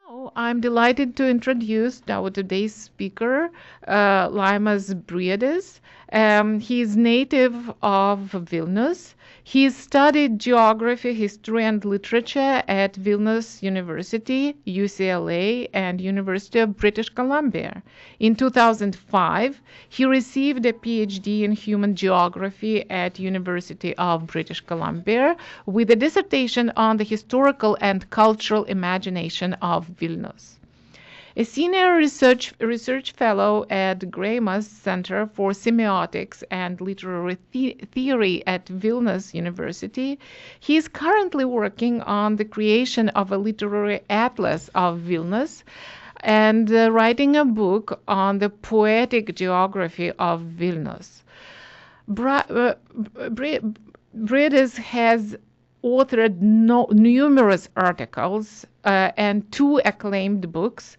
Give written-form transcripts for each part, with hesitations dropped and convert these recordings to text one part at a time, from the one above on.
Oh, I'm delighted to introduce our today's speaker, Laimas Briedis. He's native of Vilnius. He studied geography, history, and literature at Vilnius University, UCLA, and University of British Columbia. In 2005, he received a PhD in human geography at University of British Columbia with a dissertation on the historical and cultural imagination of Vilnius. A senior research fellow at Greimas Center for Semiotics and Literary Theory at Vilnius University, he is currently working on the creation of a literary atlas of Vilnius and writing a book on the poetic geography of Vilnius. Bredis has authored numerous articles and two acclaimed books.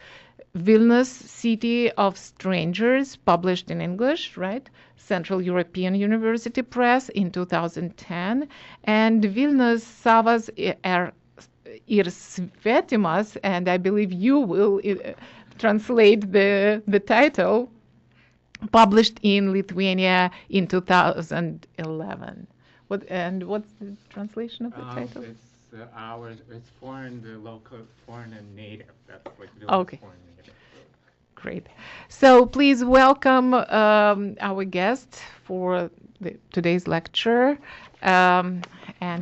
Vilnius, City of Strangers, published in English, right? Central European University Press in 2010, and Vilnius Savas ir Svetimas, and I believe you will translate the title, published in Lithuania in 2011. What's the translation of the title? It's foreign, the local, foreign and native. That's like Okay. foreign native. Great. So please welcome our guest for today's lecture, and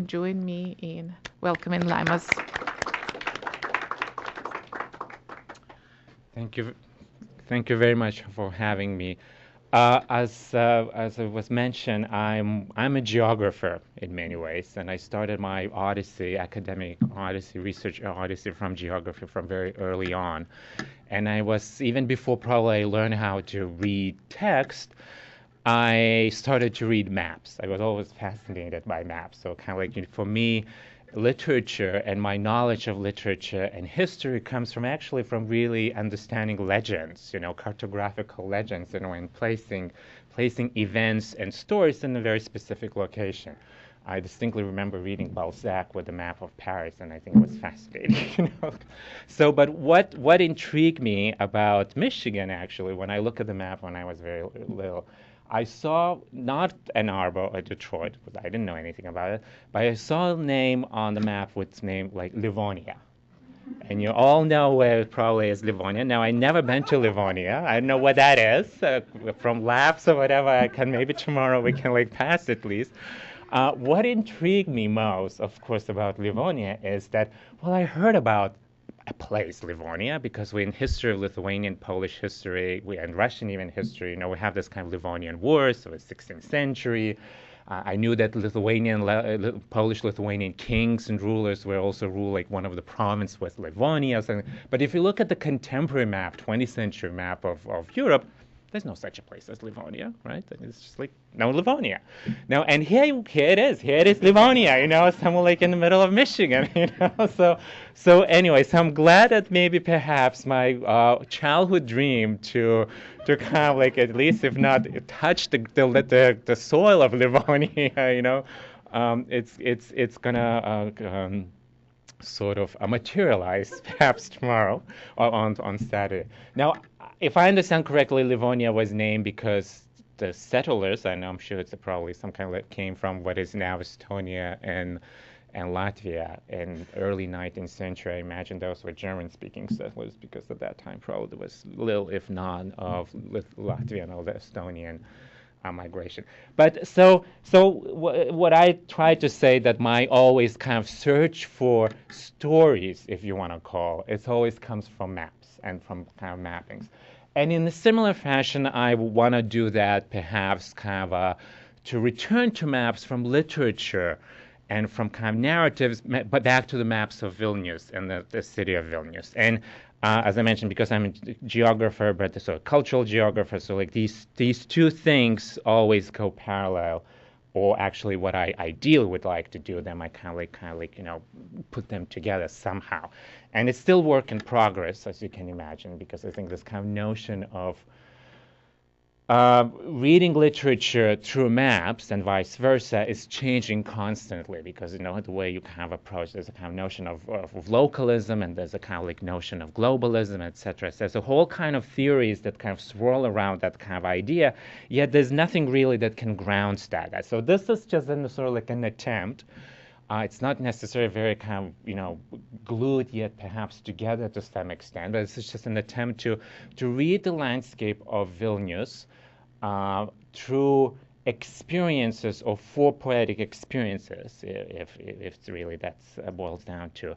join me in welcoming Laimas. Thank you very much for having me. As it was mentioned, I'm a geographer in many ways, and I started my odyssey, academic odyssey, research odyssey from geography from very early on. And I was, even before probably I learned how to read text, I started to read maps. I was always fascinated by maps. So kind of like, for me, literature and my knowledge of literature and history comes from actually from really understanding legends, cartographical legends, and placing events and stories in a very specific location. I distinctly remember reading Balzac with the map of Paris, and I think it was fascinating. So, but what intrigued me about Michigan, actually, when I look at the map when I was very little, I saw not Ann Arbor or Detroit, because I didn't know anything about it, but I saw a name on the map with name like Livonia. And you all know where it probably is Livonia. Now, I never been to Livonia. I don't know what that is. From laps or whatever, I can maybe tomorrow we can pass at least. What intrigued me most, of course, about Livonia is that, well, I heard about a place, Livonia, because we in history of Lithuanian, Polish history, and Russian even history, we have this kind of Livonian wars, so the 16th century. I knew that Polish-Lithuanian kings and rulers were also ruled, one of the provinces was Livonia. But if you look at the contemporary map, 20th century map of Europe, there's no such a place as Livonia, right? It's just no Livonia. Now, and here it is. Here it is, Livonia, somewhere in the middle of Michigan, So anyway, so I'm glad that maybe perhaps my childhood dream to kind of at least if not touch the soil of Livonia, it's gonna sort of materialize perhaps tomorrow or on Saturday. Now, if I understand correctly, Livonia was named because the settlers, and I'm sure it's probably some kind of came from what is now Estonia and Latvia in early 19th century. I imagine those were German-speaking settlers because at that time probably there was little, if none, of Latvian or the Estonian migration. But what I try to say that my always kind of search for stories, if you want to call, it always comes from maps and from kind of mappings. And in a similar fashion, I want to do that perhaps kind of to return to maps from literature and from kind of narratives, but back to the maps of Vilnius and the city of Vilnius. And as I mentioned, because I'm a geographer, but a cultural geographer, so these two things always go parallel, or actually what I ideally would like to do them, I kind of put them together somehow. And it's still work in progress, as you can imagine, because I think this kind of notion of reading literature through maps and vice versa is changing constantly because the way you kind of approach there's a kind of notion of localism and there's a kind of like notion of globalism, etc. So there's a whole kind of theories that kind of swirl around that kind of idea, yet there's nothing really that can ground that. So this is just sort of like an attempt. It's not necessarily very kind of, glued yet perhaps together to some extent, but it's just an attempt to read the landscape of Vilnius through experiences or for poetic experiences, if really that's boils down to,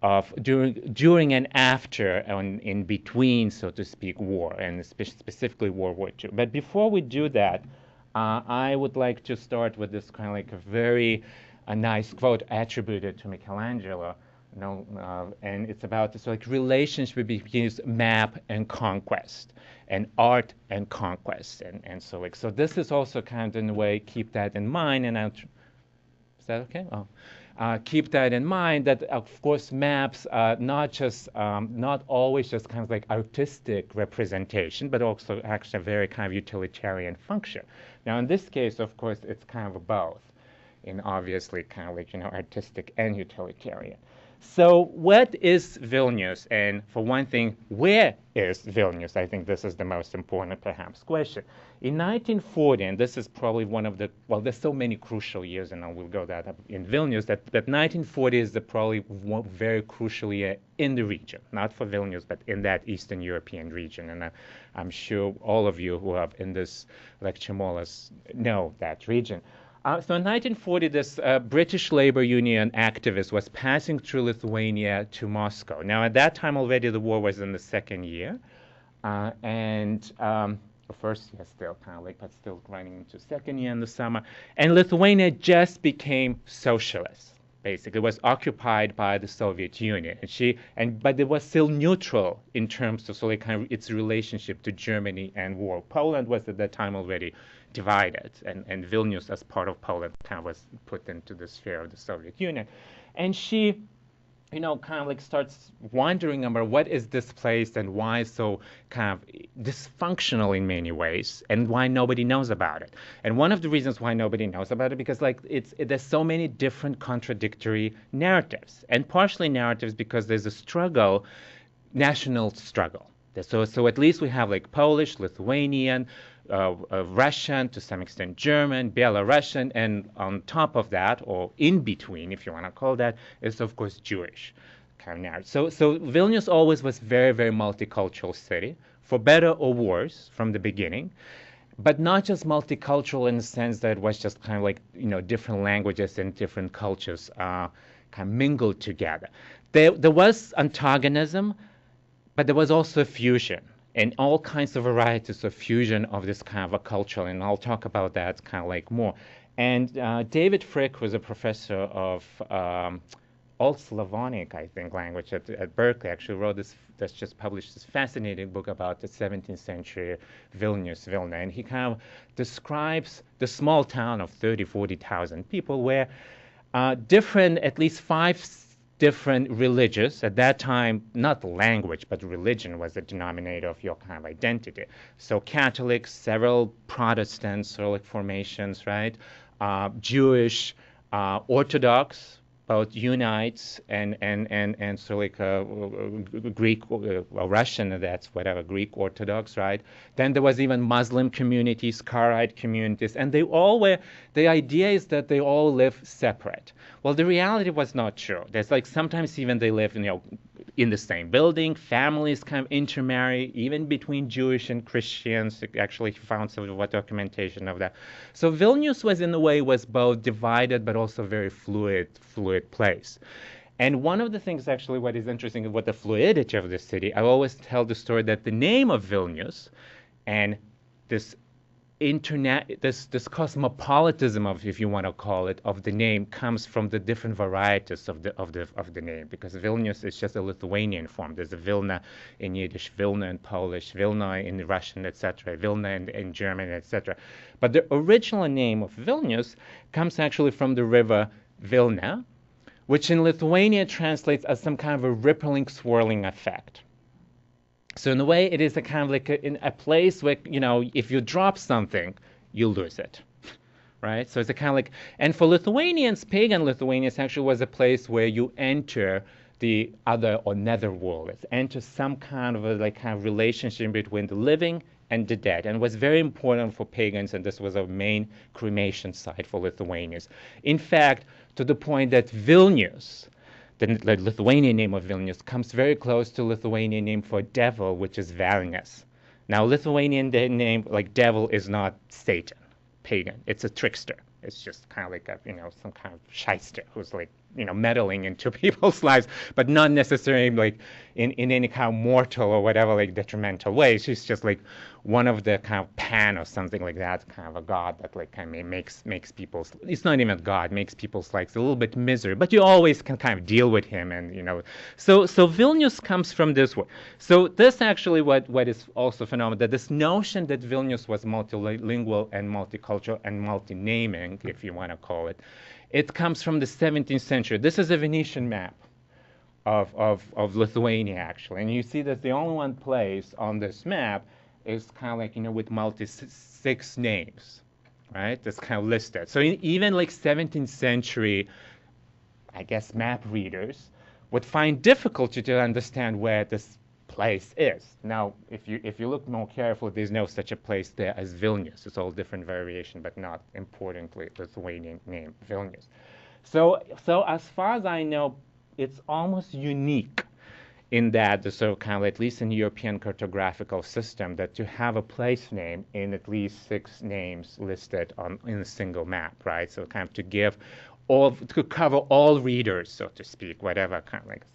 of during and after and in between, so to speak, war, and specifically World War II. But before we do that, I would like to start with this kind of like a nice quote attributed to Michelangelo. And it's about this like relationship between map and conquest, and art and conquest, and so this is also kind of in a way keep that in mind. And is that okay? Oh. Keep that in mind that of course maps are not always just kind of like artistic representation, but also actually a very kind of utilitarian function. Now in this case, of course, it's kind of both, in obviously kind of like artistic and utilitarian. So what is Vilnius? And for one thing, where is Vilnius? I think this is the most important, perhaps, question. In 1940, and this is probably one of the, well, there's so many crucial years, and I will go that up in Vilnius, that 1940 is probably one very crucial year in the region, not for Vilnius, but in that Eastern European region. And I'm sure all of you who have in this lecture more or less know that region. So in 1940, this British labor union activist was passing through Lithuania to Moscow. Now, at that time already, the war was in the second year. First year still kind of like, but still running into second year in the summer. And Lithuania just became socialist. Basically, it was occupied by the Soviet Union, but it was still neutral in terms of sort of kind of its relationship to Germany and war. Poland was at that time already divided, and Vilnius, as part of Poland, kind of was put into the sphere of the Soviet Union. And she, kind of like starts wondering about what is this place and why so kind of dysfunctional in many ways, and why nobody knows about it. And one of the reasons why nobody knows about it, because like there's so many different contradictory narratives, and partially narratives because there's a struggle, national struggle. So at least we have like Polish, Lithuanian, Russian, to some extent German, Belarusian, and on top of that, or in between, if you want to call that, is of course Jewish kind of narrative. So Vilnius always was very, very multicultural city, for better or worse, from the beginning, but not just multicultural in the sense that it was just kind of like different languages and different cultures kind of mingled together. There was antagonism, but there was also fusion, and all kinds of varieties of fusion of this kind of a culture, and I'll talk about that kind of like more. And David Frick, who's a professor of Old Slavonic, I think, language at Berkeley, actually wrote that's just published this fascinating book about the 17th century Vilna, and he kind of describes the small town of 40,000 people where at least five different religious, at that time, not language, but religion was the denominator of your kind of identity. So Catholics, several Protestants, sort of like formations, right? Jewish, Orthodox, both Unites and so like Greek, Russian, that's whatever, Greek Orthodox, right? Then there was even Muslim communities, Karaite communities, and they all were, the idea is that they all live separate. Well, the reality was not true. There's like sometimes even they live in the same building, families kind of intermarry, even between Jewish and Christians. Actually, he found some documentation of that. So Vilnius was in a way was both divided but also very fluid place. And one of the things actually what is interesting about the fluidity of the city, I always tell the story that the name of Vilnius and this this cosmopolitanism of, if you want to call it, of the name comes from the different varieties of the name, because Vilnius is just a Lithuanian form. There's a Vilna in Yiddish, Vilna in Polish, Vilna in Russian, etc., Vilna in German, etc. But the original name of Vilnius comes actually from the river Vilna, which in Lithuania translates as some kind of a rippling, swirling effect. So in a way, it is a kind of like in a place where, if you drop something, you lose it, right? So it's a kind of like, and for Lithuanians, pagan Lithuanians actually was a place where you enter the other or netherworld. It's enter some kind of a like kind of relationship between the living and the dead, and was very important for pagans, and this was a main cremation site for Lithuanians. In fact, to the point that Vilnius, the Lithuanian name of Vilnius, comes very close to Lithuanian name for devil, which is Velnius. Now, Lithuanian name like devil is not Satan, pagan. It's a trickster. It's just kind of like some kind of shyster who's like meddling into people's lives, but not necessarily like in any kind of mortal or whatever like detrimental way. She's just like one of the kind of Pan or something like that, kind of a god that like kind of makes people's. It's not even a god, makes people's lives a little bit misery, but you always can kind of deal with him, and So Vilnius comes from this word. So this actually what is also phenomenal, that this notion that Vilnius was multilingual and multicultural and multi-naming, if you want to call it. It comes from the 17th century. This is a Venetian map of Lithuania, actually. And you see that the only one place on this map is kind of like, with six names, right? That's kind of listed. So even like 17th century, I guess, map readers would find difficulty to understand where this place is. Now, if you look more carefully, there's no such a place there as Vilnius. It's all different variation, but not importantly Lithuanian name Vilnius. So as far as I know, it's almost unique in that the sort of kind of at least in European cartographical system that to have a place name in at least 6 names listed in a single map, right? So kind of to cover all readers, so to speak, whatever kind of like.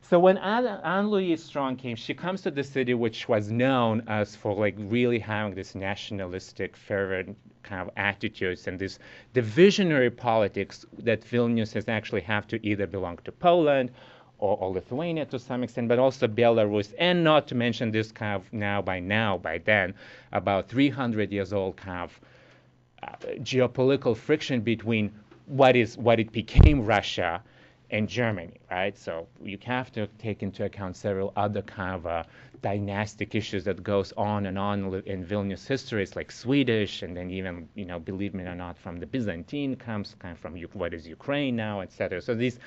So when Anne-Louise Strong came, she comes to the city which was known as for like really having this nationalistic, fervent kind of attitudes and this divisionary politics that Vilnius has actually have to either belong to Poland or Lithuania to some extent, but also Belarus, and not to mention this kind of by then, about 300 years old kind of geopolitical friction between what it became Russia and Germany, right? So you have to take into account several other kind of dynastic issues that goes on in Vilnius history. It's like Swedish, and then even, believe me or not, from the Byzantine comes kind of from what is Ukraine now, etc. So these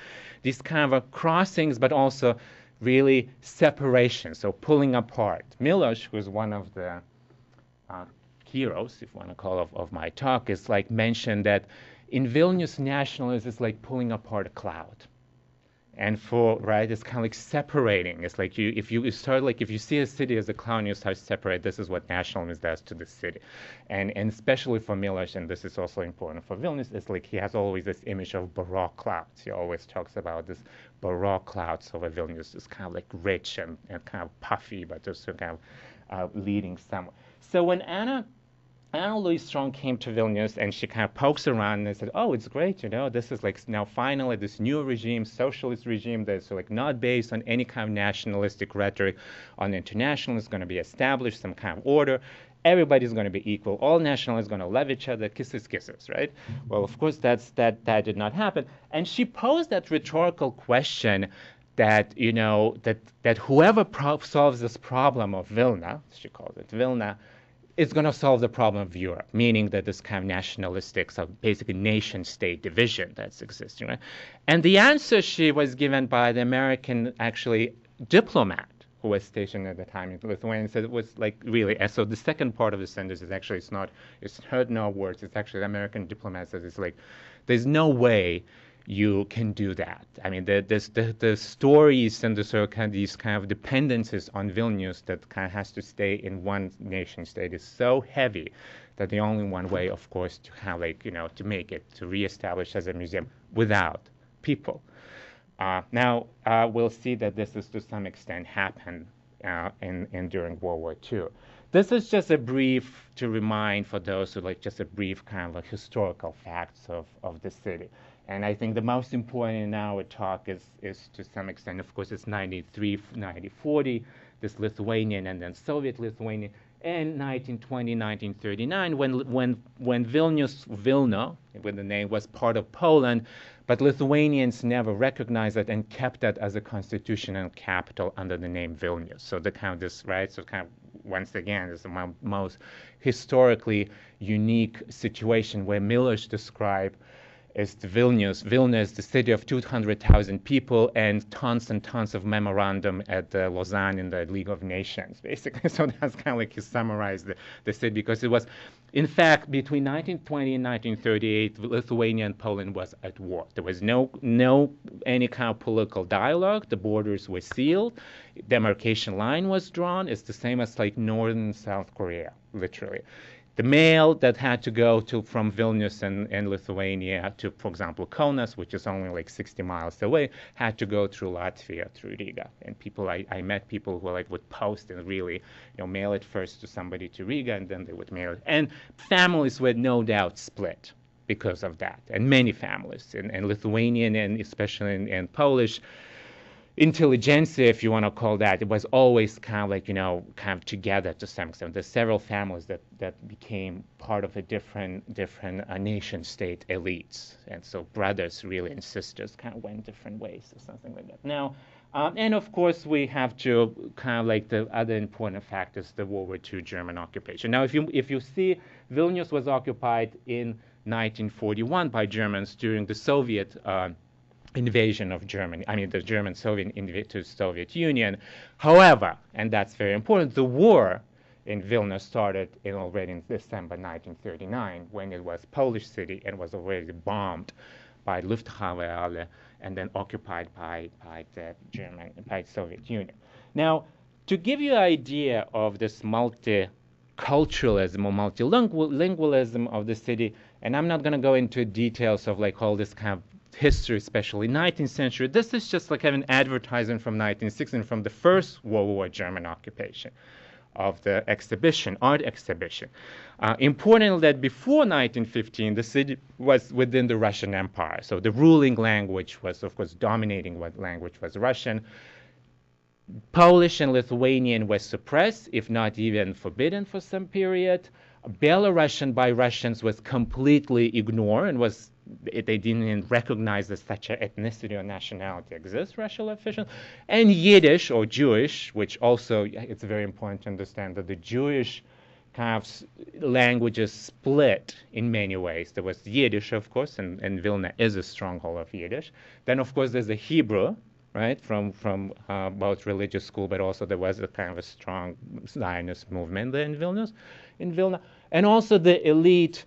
kind of crossings, but also really separation, so pulling apart. Miloš, who is one of the heroes, if you want to call of my talk, is like mentioned that in Vilnius, nationalism is like pulling apart a cloud. And it's kind of like separating. It's like if you see a city as a cloud, you start to separate. This is what nationalism does to the city, and especially for Miloš, and this is also important for Vilnius. It's like he has always this image of Baroque clouds. He always talks about this Baroque clouds over Vilnius. It's kind of like rich and kind of puffy, but also kind of leading somewhere. So when Anne-Louise Strong came to Vilnius, and she kind of pokes around and said, "Oh, it's great, this is like now finally this new regime, socialist regime that's like not based on any kind of nationalistic rhetoric, on international. It's going to be established some kind of order. Everybody's going to be equal. All nationalists going to love each other, kisses, right?" Well, of course, that did not happen. And she posed that rhetorical question that that whoever solves this problem of Vilna, she calls it Vilna, is going to solve the problem of Europe, meaning that this kind of nationalistic, so basically nation-state division that's existing, right? And the answer she was given by the American, actually, diplomat who was stationed at the time in Lithuania said it was like really, and so the second part of the sentence is actually, it's heard no words, it's actually the American diplomat says it's like, there's no way you can do that. I mean, the stories and the sort of these kind of dependencies on Vilnius that kind of has to stay in one nation state is so heavy that the only one way, of course, to have to make it, to reestablish as a museum without people. Now we'll see that this is to some extent happened during World War II. This is just a brief to remind for those who just a brief kind of historical facts of the city. And I think the most important in our talk is to some extent, of course, it's 93, 1940, this Lithuanian and then Soviet Lithuanian, and 1920, 1939, when Vilna, when the name was part of Poland, but Lithuanians never recognized it and kept it as a constitutional capital under the name Vilnius. So the kind of this, right? So kind of once again, is the most historically unique situation where Millers describe is the Vilnius. Vilnius, the city of 200,000 people, and tons of memorandum at Lausanne in the League of Nations, basically. So that's kind of like he summarized the city, because it was, in fact, between 1920 and 1938, Lithuania and Poland was at war. There was no any kind of political dialogue. The borders were sealed. Demarcation line was drawn. It's the same as like Northern and South Korea, literally. The mail that had to go from Vilnius and Lithuania to, for example, Kaunas, which is only like 60 miles away, had to go through Latvia, through Riga. And people, I met people who like would post and really, mail it first to somebody to Riga, and then they would mail it. And families were no doubt split because of that, and many families, and Lithuanian and especially in Polish intelligentsia, if you want to call that, it was always kind of like, kind of together to some extent. There's several families that became part of a different nation state elites. And so brothers really and sisters kind of went different ways or something like that. Now, and of course, we have to kind of like the other important factors, the World War II German occupation. Now, if you see, Vilnius was occupied in 1941 by Germans during the Soviet invasion of Germany, the German Soviet invasion to the Soviet Union. However, and that's very important, the war in Vilnius started already in December 1939, when it was Polish city and was already bombed by Luftwaffe and then occupied by the Soviet Union. Now, to give you an idea of this multiculturalism or multilingualism of the city, and I'm not going to go into details of like all this kind of history, especially 19th century. This is just like an advertisement from 1916, from the First World War German occupation of the exhibition, art exhibition. Importantly, that before 1915, the city was within the Russian Empire. So the ruling language was, of course, dominating what language was Russian. Polish and Lithuanian were suppressed, if not even forbidden for some period. Belarusian by Russians was completely ignored and they didn't even recognize that such an ethnicity or nationality exists, Russian officials. And Yiddish or Jewish, which also, it's very important to understand that the Jewish kind of languages split in many ways. There was Yiddish, of course, and Vilna is a stronghold of Yiddish. Then, of course, there's the Hebrew, right, from both religious school, but also there was a kind of a strong Zionist movement there in Vilna. And also the elite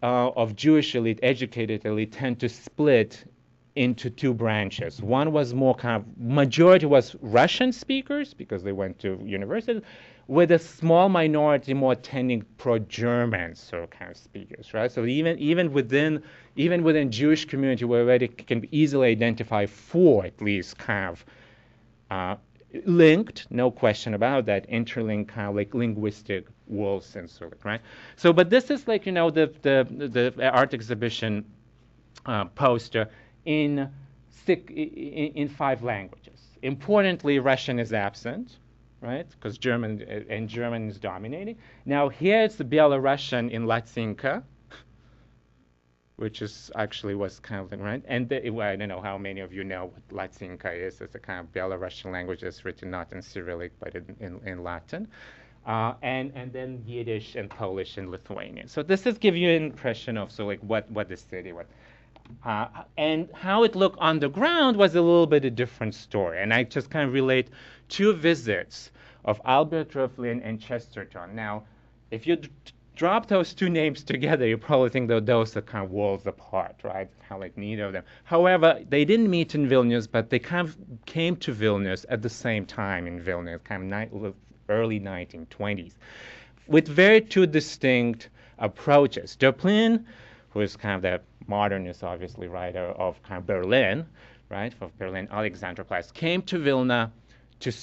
of Jewish elite, educated elite, tend to split into two branches. One was more kind of, majority was Russian speakers because they went to university, with a small minority more tending pro-German sort of kind of speakers, right? So even within Jewish community, we already can easily identify four at least kind of linked, no question about that, interlinked kind of like linguistic wolves and sort of, right? So, but this is like, the art exhibition poster in 5 languages. Importantly, Russian is absent, right? Because German is dominating. Now here it's the Belarusian in Latsinka, which is actually was kind of, right? And I don't know how many of you know what Latsinka is. It's a kind of Belarusian language that's written not in Cyrillic, but in Latin. And then Yiddish and Polish and Lithuanian. So this is give you an impression of what the city was. And how it looked on the ground was a little bit a different story. And I just kind of relate 2 visits of Albert Röflin and Chesterton. Now, if you drop those 2 names together, you probably think that those are kind of worlds apart, right? Kind of like neither of them. However, they didn't meet in Vilnius, but they kind of came to Vilnius at the same time in Vilnius, kind of early 1920s, with very 2 distinct approaches. Döblin, who is kind of the modernist, obviously, writer of kind of Berlin, right, of Berlin, Alexanderplatz, came to Vilna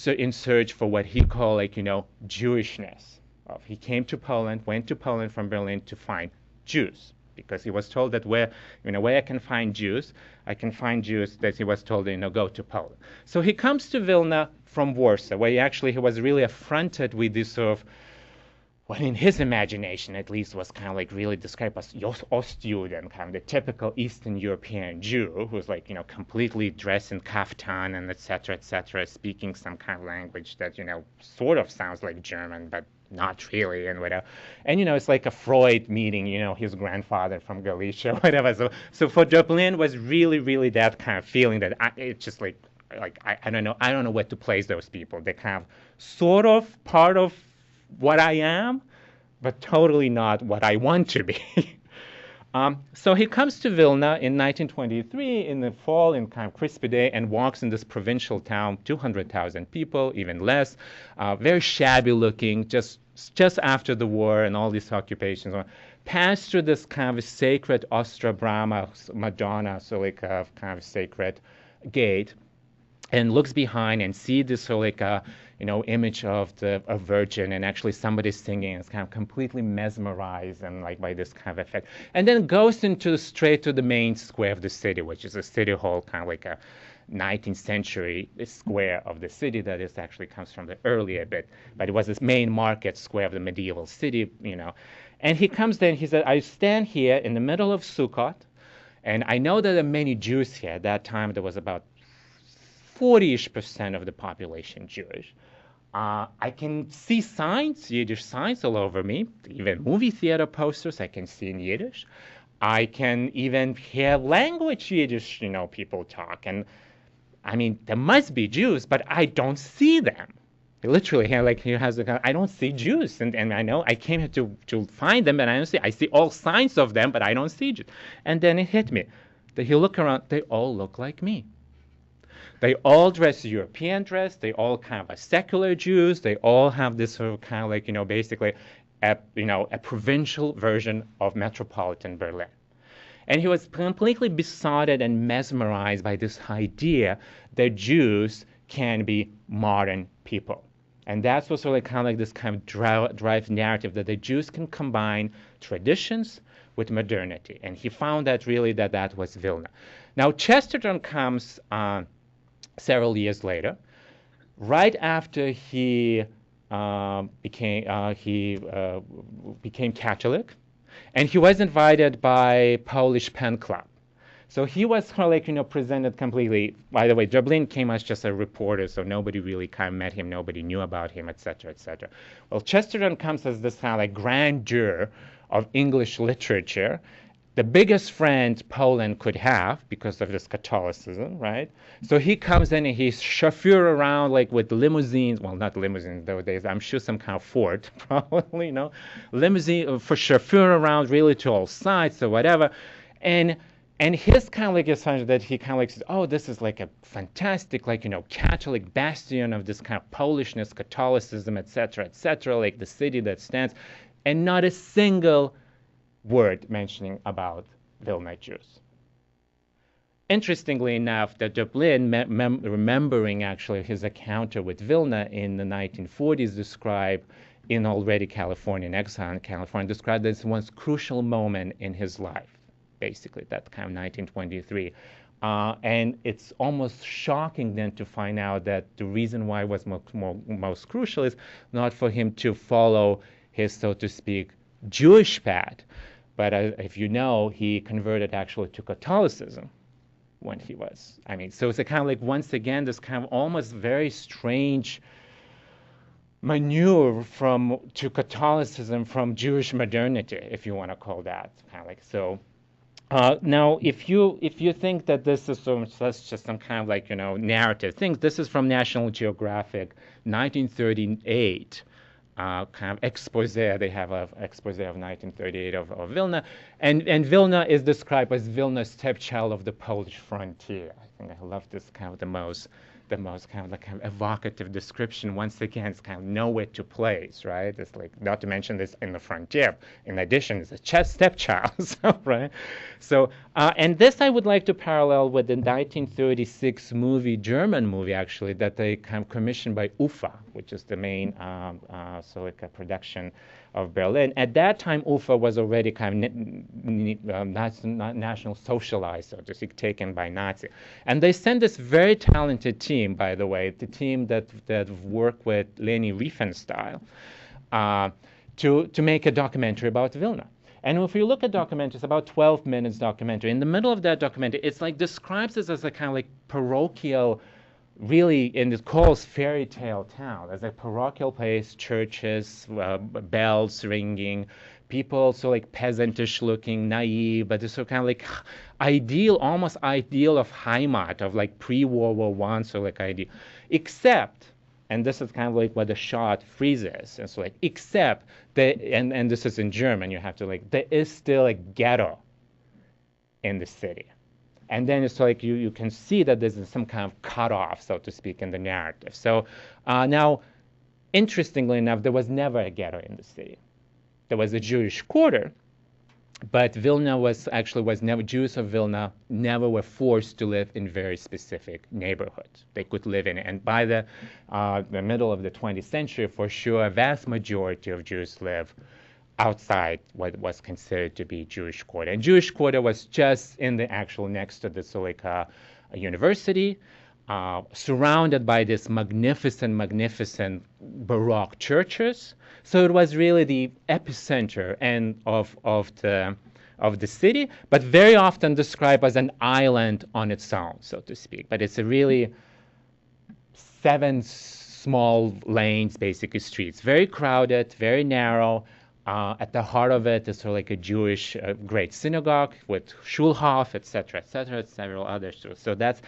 in search for what he called, Jewishness. He came to Poland, went to Poland from Berlin to find Jews, because he was told that where I can find Jews, I can find Jews that he was told, go to Poland. So he comes to Vilna from Warsaw, where he was really affronted with this sort of, what in his imagination at least was kind of like really described as Ostjuden, kind of the typical Eastern European Jew who's like, completely dressed in kaftan and et cetera, speaking some kind of language that, sort of sounds like German, but not really, and whatever. And, it's like a Freud meeting, his grandfather from Galicia, whatever. So for Dublin was really, really that kind of feeling that it's just like I don't know where to place those people. They kind of sort of part of what I am, but totally not what I want to be. So he comes to Vilna in 1923 in the fall, in kind of crispy day, and walks in this provincial town, 200,000 people, even less, very shabby looking, just after the war and all these occupations. Passed through this kind of sacred Ostra Brahma Madonna, so like a kind of sacred gate, and looks behind and see this sort of like a image of a virgin, and actually somebody singing, and is kind of completely mesmerized and like by this kind of effect, and then goes straight to the main square of the city, which is a city hall, kind of like a 19th century square of the city that is actually comes from the earlier bit, but it was this main market square of the medieval city, And he comes there and he said, I stand here in the middle of Sukkot, and I know that there are many Jews here. At that time there was about 40-ish% of the population Jewish. I can see signs, Yiddish signs all over me, even movie theater posters I can see in Yiddish. I can even hear language Yiddish, people talk. And I mean, there must be Jews, but I don't see them. Literally, he has I don't see Jews. And I know I came here to find them, and I see all signs of them, but I don't see Jews. And then it hit me that he look around, they all look like me. They all dress European dress. They all kind of are secular Jews. They all have this sort of kind of like, basically a provincial version of metropolitan Berlin. And he was completely besotted and mesmerized by this idea that Jews can be modern people. And that's what sort of kind of like this kind of drive narrative that the Jews can combine traditions with modernity. And he found that really that was Vilna. Now, Chesterton comes several years later, right after he became Catholic, and he was invited by Polish Pen Club. So he was kind of like, presented completely. By the way, Dublin came as just a reporter, so nobody really kind of met him, nobody knew about him, etc., etc. Well, Chesterton comes as this kind of like grandeur of English literature, the biggest friend Poland could have because of this Catholicism, right? So he comes in and he's chauffeur around like with limousines. Well, not limousines those days. I'm sure some kind of Ford, probably, limousine for chauffeur around, really to all sides or whatever. And his kind of like assumption that he kind of like says, oh, this is like a fantastic, like, Catholic bastion of this kind of Polishness, Catholicism, etc., like the city that stands, and not a single word mentioning about Vilna Jews. Interestingly enough, that Dublin, remembering actually his encounter with Vilna in the 1940s, described in already California, in exile in California, described this one crucial moment in his life, basically, that kind of 1923. And it's almost shocking then to find out that the reason why it was most crucial is not for him to follow his, so to speak, Jewish path, but if you know, he converted actually to Catholicism when he was. So it's a kind of like, once again, this kind of almost very strange maneuver to Catholicism from Jewish modernity, if you want to call that kind of like so. Now, if you think that this is that's just some kind of like narrative thing, this is from National Geographic, 1938. Kind of expose. They have an expose of 1938 of Vilna, and Vilna is described as Vilna's stepchild of the Polish frontier. I think I love this kind of the the most kind of evocative description. Once again, it's kind of nowhere to place, right? It's like, not to mention this in the frontier. In addition, it's a stepchild, so, right? So, and this I would like to parallel with the 1936 movie, German movie actually, that they kind of commissioned by UFA, which is the main so like a production of Berlin. At that time, UFA was already kind of national socialized, so to speak, taken by Nazi. And they sent this very talented team, by the way, the team that worked with Leni Riefenstahl, to make a documentary about Vilna. And if you look at documentary, it's about 12 minutes documentary. In the middle of that documentary, it's like describes this as a kind of like parochial, really, in it calls fairy tale town, as a parochial place, churches, bells ringing, people so like peasantish looking, naive, but it's so kind of like ideal, almost ideal of Heimat, of like pre-World War I, so like ideal, except, and this is kind of like what the shot freezes, and so like, except that, and this is in German, you have to like, there is still a ghetto in the city. And then it's like you can see that there's some kind of cutoff, so to speak, in the narrative. So now, interestingly enough, there was never a ghetto in the city. There was a Jewish quarter, but Vilna was never, Jews of Vilna never were forced to live in very specific neighborhoods. They could live in it. And by the middle of the 20th century, for sure, a vast majority of Jews live outside what was considered to be Jewish quarter. And Jewish quarter was just in the actual next to the Sulika University, surrounded by this magnificent Baroque churches. So it was really the epicenter of the city, but very often described as an island on its own, so to speak. But it's a really 7 small lanes, basically streets, very crowded, very narrow. At the heart of it is sort of like a Jewish great synagogue with Schulhof, etc., several others too. So that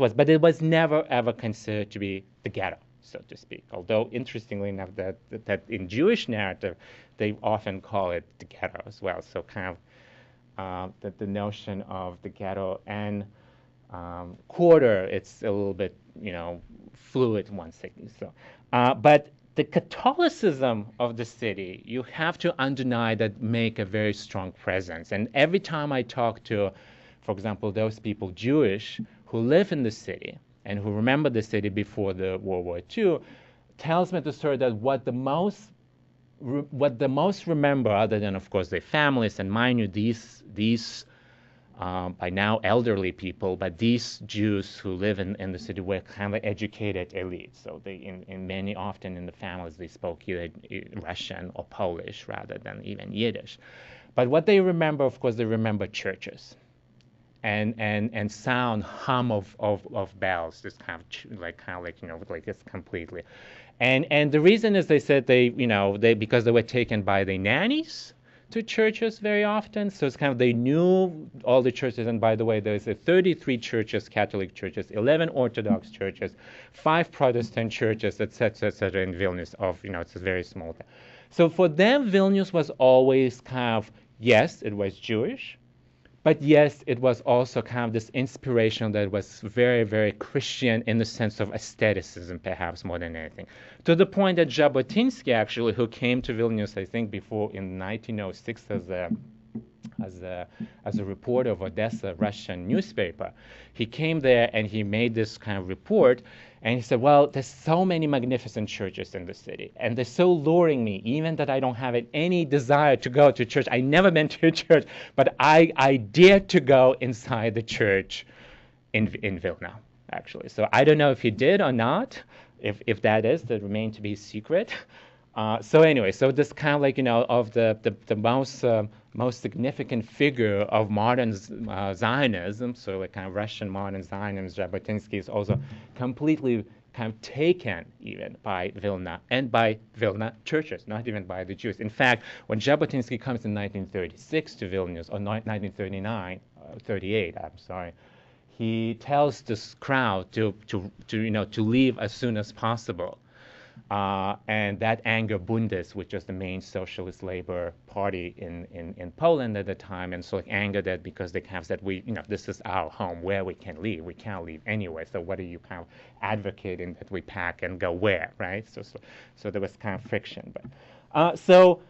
was, but it was never ever considered to be the ghetto, so to speak. Although interestingly enough, that in Jewish narrative, they often call it the ghetto as well. So kind of that the notion of the ghetto and quarter, it's a little bit fluid once again. So, but the Catholicism of the city, you have to undeny that make a very strong presence. And every time I talk to, for example, those people Jewish who live in the city and who remember the city before the World War II, tells me the story that what the most remember, other than of course their families, and mind you, these by now elderly people, but these Jews who live in the city were kind of educated elites. So they, in many, often in the families, they spoke either Russian or Polish rather than even Yiddish. But what they remember, of course, they remember churches and sound hum of bells, this kind of like it's completely. And the reason is they said they because they were taken by the nannies to churches very often. So it's kind of, they knew all the churches. And by the way, there's 33 churches, Catholic churches, 11 Orthodox churches, 5 Protestant churches, etc., in Vilnius. It's a very small town. So for them, Vilnius was always kind of, yes, it was Jewish, but yes, it was also kind of this inspiration that was very, very Christian in the sense of aestheticism, perhaps more than anything. To the point that Jabotinsky, actually, who came to Vilnius, I think, before in 1906 as a reporter of Odessa Russian newspaper, he came there and he made this kind of report. And he said, well, there's so many magnificent churches in the city, and they're so luring me, even that I don't have any desire to go to church. I never been to a church, but I dared to go inside the church in Vilna, actually. So I don't know if he did or not. If that is, that remains to be secret. So anyway, so this kind of like, of the most significant figure of modern Zionism, so like kind of Russian modern Zionism, Jabotinsky is also completely kind of taken even by Vilna and by Vilna churches, not even by the Jews. In fact, when Jabotinsky comes in 1936 to Vilnius, or 1938, I'm sorry, he tells this crowd to leave as soon as possible. And that angered Bundes, which was the main socialist labor party in Poland at the time, and so it angered that because they kind of said, this is our home where we can leave. We can't leave anyway. So what are you kind of advocating that we pack and go where, right? So there was kind of friction. But so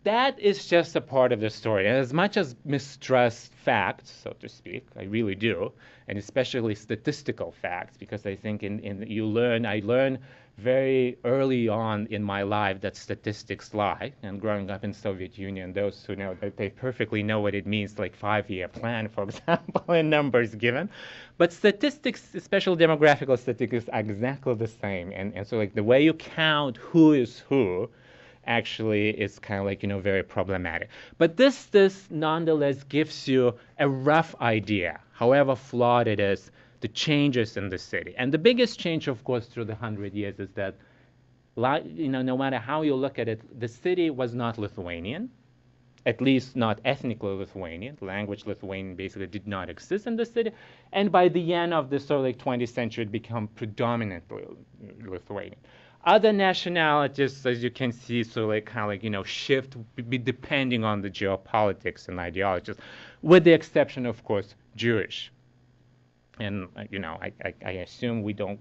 that is just a part of the story. And as much as mistrust facts, so to speak, I really do, and especially statistical facts, because I think I learned very early on in my life that statistics lie. And growing up in Soviet Union, those who know that they perfectly know what it means, like 5-year plan, for example, and numbers given. But statistics, especially demographical statistics, are exactly the same. And so like the way you count who is who actually is kind of like, very problematic. But this nonetheless gives you a rough idea, however flawed it is, the changes in the city. And the biggest change, of course, through the 100 years is that, no matter how you look at it, the city was not Lithuanian, at least not ethnically Lithuanian. Language Lithuanian basically did not exist in the city. And by the end of the sort of like 20th century, it became predominantly Lithuanian. Other nationalities, as you can see, so like kind of like, shift depending on the geopolitics and ideologies, with the exception, of course, Jewish. And I assume we don't.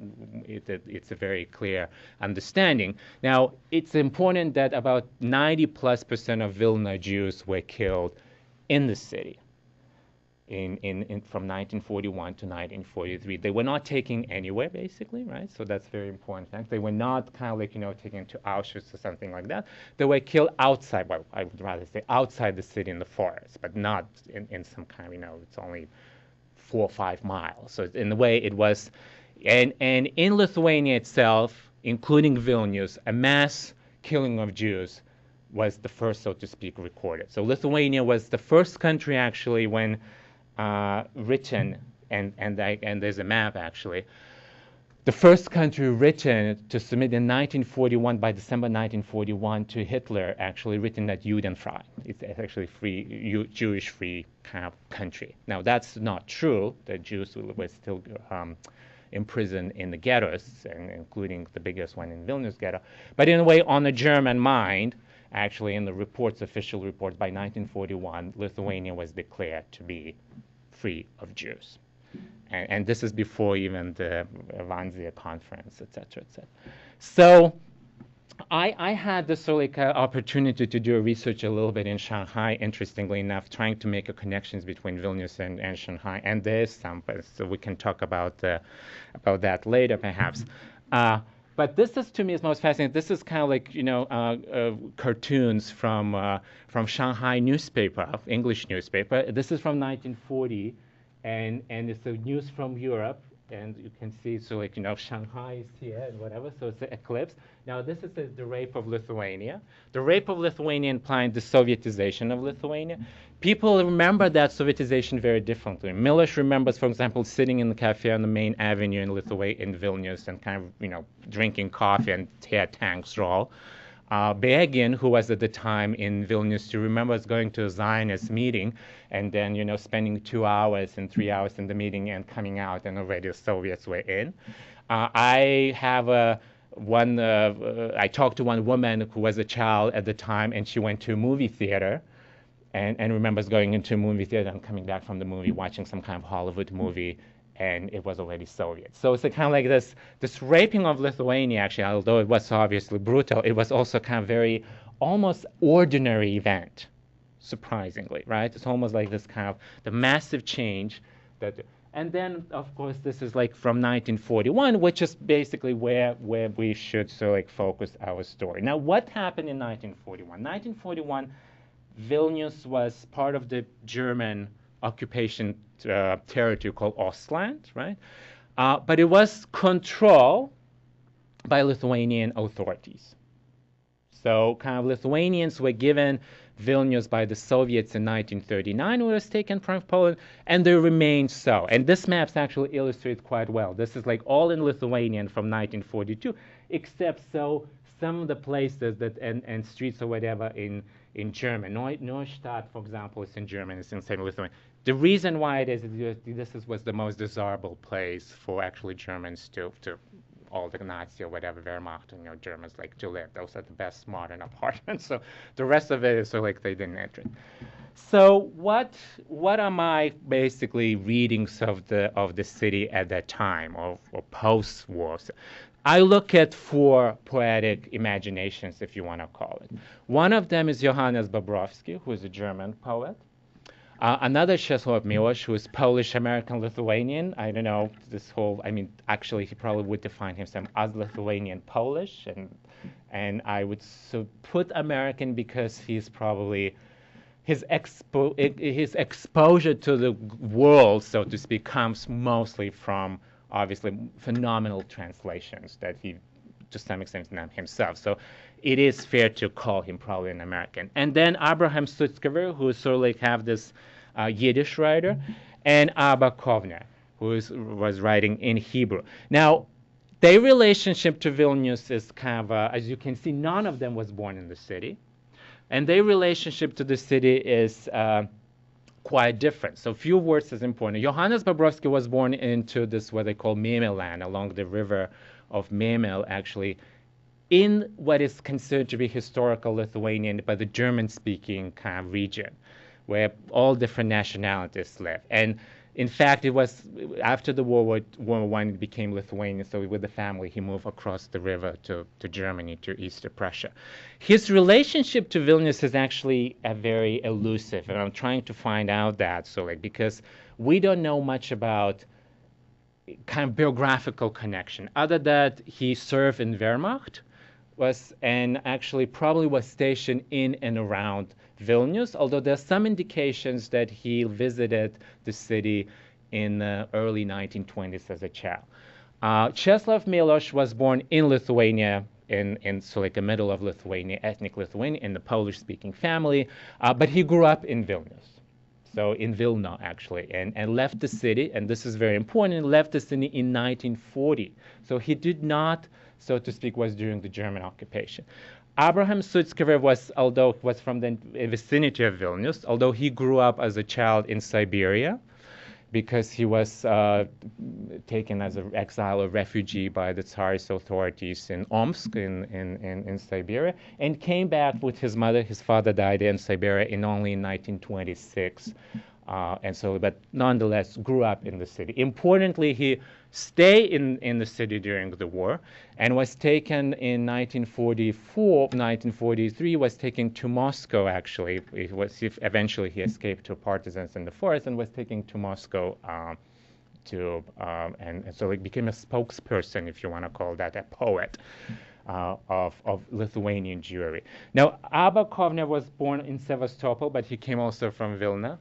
It's a very clear understanding. Now, it's important that about 90+% of Vilna Jews were killed in the city from 1941 to 1943. They were not taken anywhere, basically, right? So that's very important fact. They were not kind of like taken to Auschwitz or something like that. They were killed outside. Well, I would rather say outside the city in the forest, but not in some kind of it's only 4 or 5 miles. So in a way, it was, and in Lithuania itself, including Vilnius, a mass killing of Jews was the first, so to speak, recorded. So Lithuania was the first country actually when written, and there's a map actually, the first country written to submit in 1941, by December 1941, to Hitler, actually written at Judenfrei. It's actually free, Jewish-free kind of country. Now, that's not true. The Jews were still imprisoned in the ghettos, including the biggest one in Vilnius ghetto. But in a way, on the German mind, actually in the reports, official reports, by 1941, Lithuania was declared to be free of Jews. And this is before even the Wannsee conference, et cetera, et cetera. So I had this sort of opportunity to do research a little bit in Shanghai, interestingly enough, trying to make connections between Vilnius and Shanghai. And there's some, so we can talk about that later, perhaps. But this is, to me, is most fascinating. This is kind of like, cartoons from Shanghai newspaper, English newspaper. This is from 1940. And it's a news from Europe, and you can see, so like, Shanghai is here and whatever, so it's an eclipse. Now, this is the rape of Lithuania. The rape of Lithuania implied the Sovietization of Lithuania. People remember that Sovietization very differently. Miloš remembers, for example, sitting in the cafe on the main avenue in Lithuania, in Vilnius, and kind of, drinking coffee and tear tanks roll. Begin, who was at the time in Vilnius, you remember, was going to a Zionist meeting, and then spending 2 hours and 3 hours in the meeting and coming out, and already the Soviets were in. I have I talked to one woman who was a child at the time, and she went to a movie theater, and remembers going into a movie theater and coming back from the movie, watching some kind of Hollywood movie, and it was already Soviet. So it's kind of like this raping of Lithuania, actually, although it was obviously brutal, it was also kind of very almost ordinary event, surprisingly, right? It's almost like this kind of the massive change that, and then of course this is like from 1941, which is basically where we should focus our story. Now, what happened in 1941? 1941, Vilnius was part of the German occupation territory called Ostland, right? But it was controlled by Lithuanian authorities. So kind of Lithuanians were given Vilnius by the Soviets in 1939, when it was taken from Poland, and they remained so. And this map actually illustrates quite well. This is like all in Lithuanian from 1942, except so some of the places that and streets or whatever in German. Neustadt, for example, is in German, it's in same Lithuanian. The reason why it is this was the most desirable place for actually Germans to all the Nazi or whatever Wehrmacht, Germans like to live. Those are the best modern apartments. So the rest of it is so like they didn't enter it. So what are my basically readings of the city at that time or post-war? I look at four poetic imaginations, if you want to call it. One of them is Johannes Bobrovsky, who is a German poet. Another Czesław Miłosz, who is Polish-American-Lithuanian. I don't know this whole. I mean, actually, he probably would define himself as Lithuanian Polish, and I would so put American because he's probably his exposure to the world, so to speak, comes mostly from obviously phenomenal translations that he to some extent done himself. So it is fair to call him probably an American. And then Abraham Sutzkever, who sort of like have this Yiddish writer, and Abba Kovner, who was writing in Hebrew. Now, their relationship to Vilnius is kind of, as you can see, none of them was born in the city. And their relationship to the city is quite different. So few words is important. Johannes Bobrovsky was born into this, what they call Memel land, along the river of Memel, actually, in what is considered to be historical Lithuanian, but the German-speaking kind of region, where all different nationalities live. And in fact, it was after the World War I, it became Lithuanian. So with the family, he moved across the river to Germany, to East Prussia. His relationship to Vilnius is actually a very elusive, and I'm trying to find out that. So like because we don't know much about kind of biographical connection, other that he served in Wehrmacht, and actually probably was stationed in and around Vilnius, although there's some indications that he visited the city in the early 1920s as a child. Czesław Miłosz was born in Lithuania, in so like the middle of Lithuania, ethnic Lithuania, in the Polish-speaking family, but he grew up in Vilnius. So in Vilna, actually, and left the city, and this is very important, left the city in 1940. So he did not, so to speak, was during the German occupation. Abraham Sutzkever was from the vicinity of Vilnius, although he grew up as a child in Siberia, because he was taken as an exile or refugee by the Tsarist authorities in Omsk in Siberia, and came back with his mother. His father died in Siberia only in 1926. But nonetheless, grew up in the city. Importantly, he stayed in the city during the war and was taken in 1943, was taken to Moscow, actually. Eventually, he escaped to partisans in the forest and was taken to Moscow and so he became a spokesperson, if you want to call that, a poet. Of Lithuanian Jewry. Now, Abba Kovner was born in Sevastopol, but he came also from Vilna.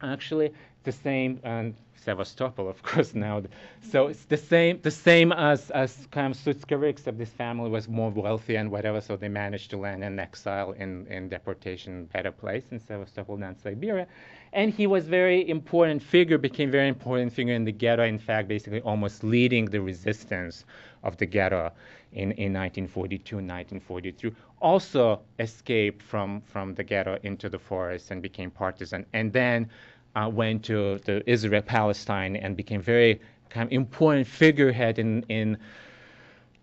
Actually, the same, and Sevastopol, of course, now. So it's the same as kind of Sutzkever, except this family was more wealthy and whatever, so they managed to land in exile in deportation, better place in Sevastopol than Siberia. And he was very important figure, became very important figure in the ghetto, in fact, basically almost leading the resistance of the ghetto in 1942, 1943. Also escaped from the ghetto into the forest and became partisan, and then went to the Israel, Palestine, and became very kind of important figurehead in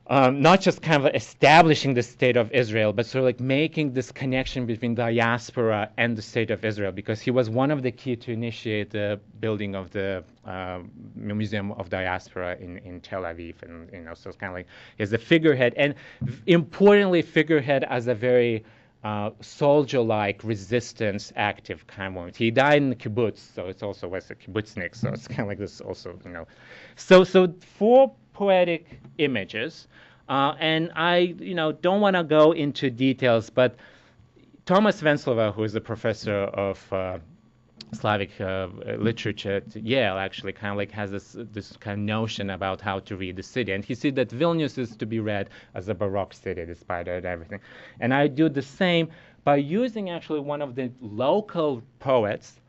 not just kind of establishing the state of Israel, but sort of like making this connection between diaspora and the state of Israel, because he was one of the key to initiate the building of the Museum of Diaspora in Tel Aviv, and so it's kind of like he's a figurehead, and importantly, figurehead as a very soldier-like resistance active kind of moment. He died in the kibbutz, so it's also was a kibbutznik, so it's kind of like this also, So four poetic images, and I, don't want to go into details, but Thomas Venclova, who is a professor of Slavic literature at Yale, actually kind of like has this kind of notion about how to read the city, and he said that Vilnius is to be read as a Baroque city, despite everything. And I do the same by using actually one of the local poets,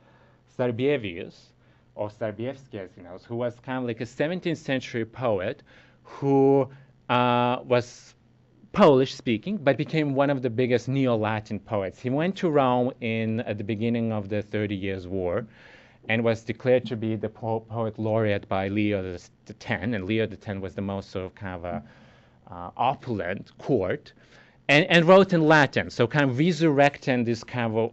Sarbievius, or Sarbievsky, as he knows, who was kind of like a 17th century poet who was Polish-speaking, but became one of the biggest Neo-Latin poets. He went to Rome at the beginning of the 30 Years' War, and was declared to be the poet laureate by Leo X. And Leo X was the most sort of kind of a opulent court, and wrote in Latin, so kind of resurrecting this kind of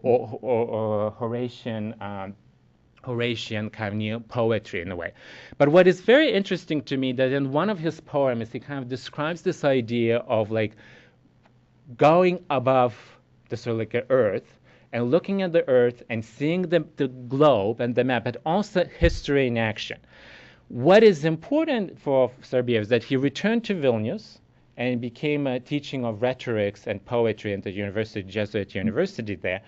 Horatian kind of new poetry in a way. But what is very interesting to me that in one of his poems he kind of describes this idea of like going above the sort of like the earth and looking at the earth and seeing the globe and the map, but also history in action. What is important for Serbia is that he returned to Vilnius and became a teaching of rhetorics and poetry at the university, Jesuit university there.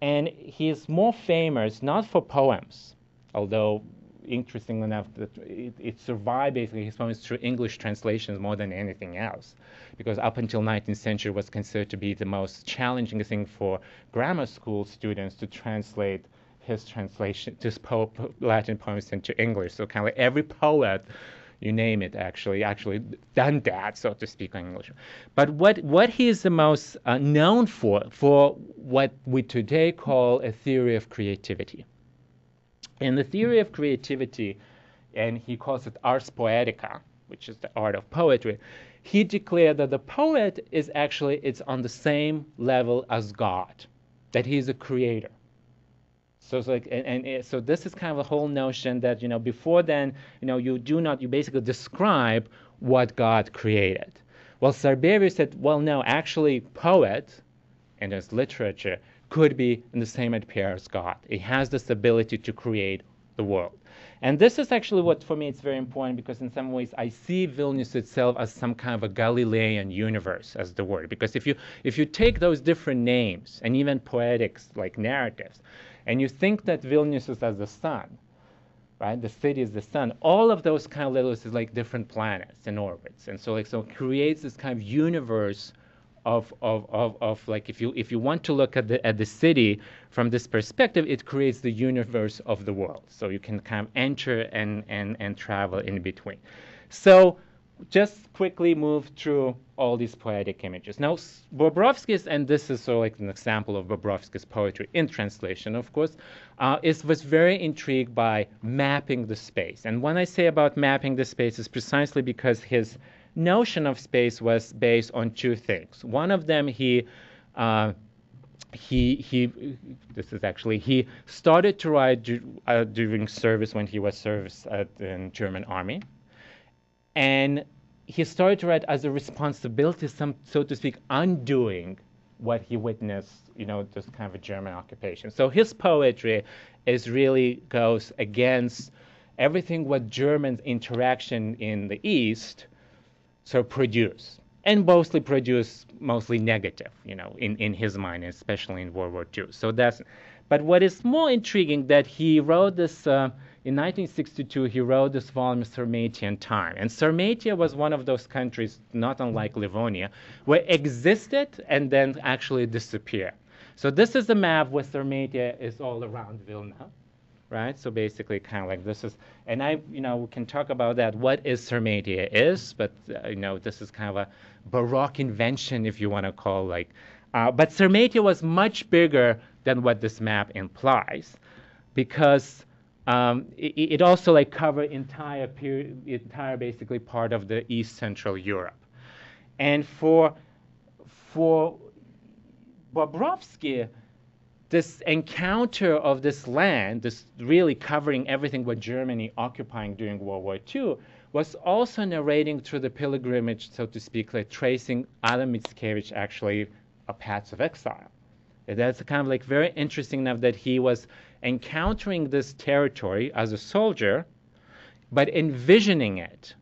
And he is more famous not for poems, although interesting enough that it survived basically his poems through English translations more than anything else, because up until 19th century was considered to be the most challenging thing for grammar school students to translate his translation, his Latin poems into English. So kind of like every poet, you name it, actually done that, so to speak, in English. But what he is the most known for what we today call a theory of creativity. In the theory of creativity, and he calls it ars poetica, which is the art of poetry, he declared that the poet is actually, it's on the same level as God, that he is a creator. So it's like, so this is kind of a whole notion that, before then, you basically describe what God created. Well, Sarbievius said, well, no, actually, poet, and as literature, could be in the same pair as God. It has this ability to create the world. And this is actually what, for me, it's very important, because in some ways I see Vilnius itself as some kind of a Galilean universe, as the word. Because if you take those different names, and even poetics, like narratives, and you think that Vilnius is as the sun, right? The city is the sun. All of those kind of levels is like different planets and orbits, and so it creates this kind of universe of like, if you want to look at the city from this perspective, it creates the universe of the world. So you can kind of enter and travel in between. So just quickly move through all these poetic images. Now, Bobrovsky's, and this is sort of like an example of Bobrovsky's poetry in translation, of course, was very intrigued by mapping the space. And when I say about mapping the space, is precisely because his notion of space was based on two things. One of them, he started to write during service when he was service in German army. And he started to write as a responsibility, so to speak, undoing what he witnessed, this kind of a German occupation. So his poetry really goes against everything what German interaction in the East produce, and mostly negative, in his mind, especially in World War II. So but what is more intriguing that he wrote this. In 1962, he wrote this volume, Sarmatian Time. And Sarmatia was one of those countries, not unlike Livonia, where existed and then actually disappeared. So this is a map where Sarmatia is all around Vilna, right? So basically kind of like this is, and we can talk about that, what is Sarmatia is, but, this is kind of a Baroque invention, if you want to call but Sarmatia was much bigger than what this map implies, because it also covered entire basically part of the East Central Europe. And for Bobrovsky, this encounter of this land, this really covering everything what Germany occupying during World War II, was also narrating through the pilgrimage, so to speak, tracing Adam Mickiewicz actually a paths of exile. That's kind of very interesting enough that he was encountering this territory as a soldier, but envisioning it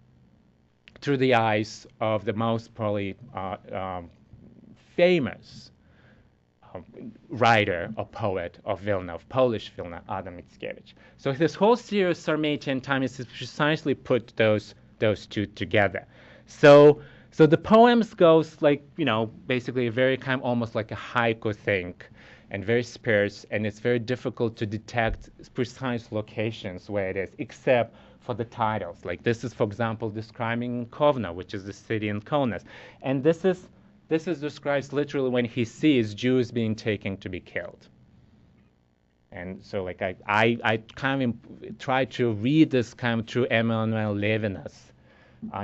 through the eyes of the most probably famous writer or poet of Vilna, of Polish Vilna, Adam Mickiewicz. So this whole series, Sarmatian Time, is precisely put those two together. So the poems goes basically very kind of almost like a haiku thing, and very sparse, and it's very difficult to detect precise locations where it is, except for the titles. Like this is, for example, describing Kovno, which is the city in Kaunas. And this is describes literally when he sees Jews being taken to be killed. And so like I kind of try to read this kind of through Emmanuel Levinas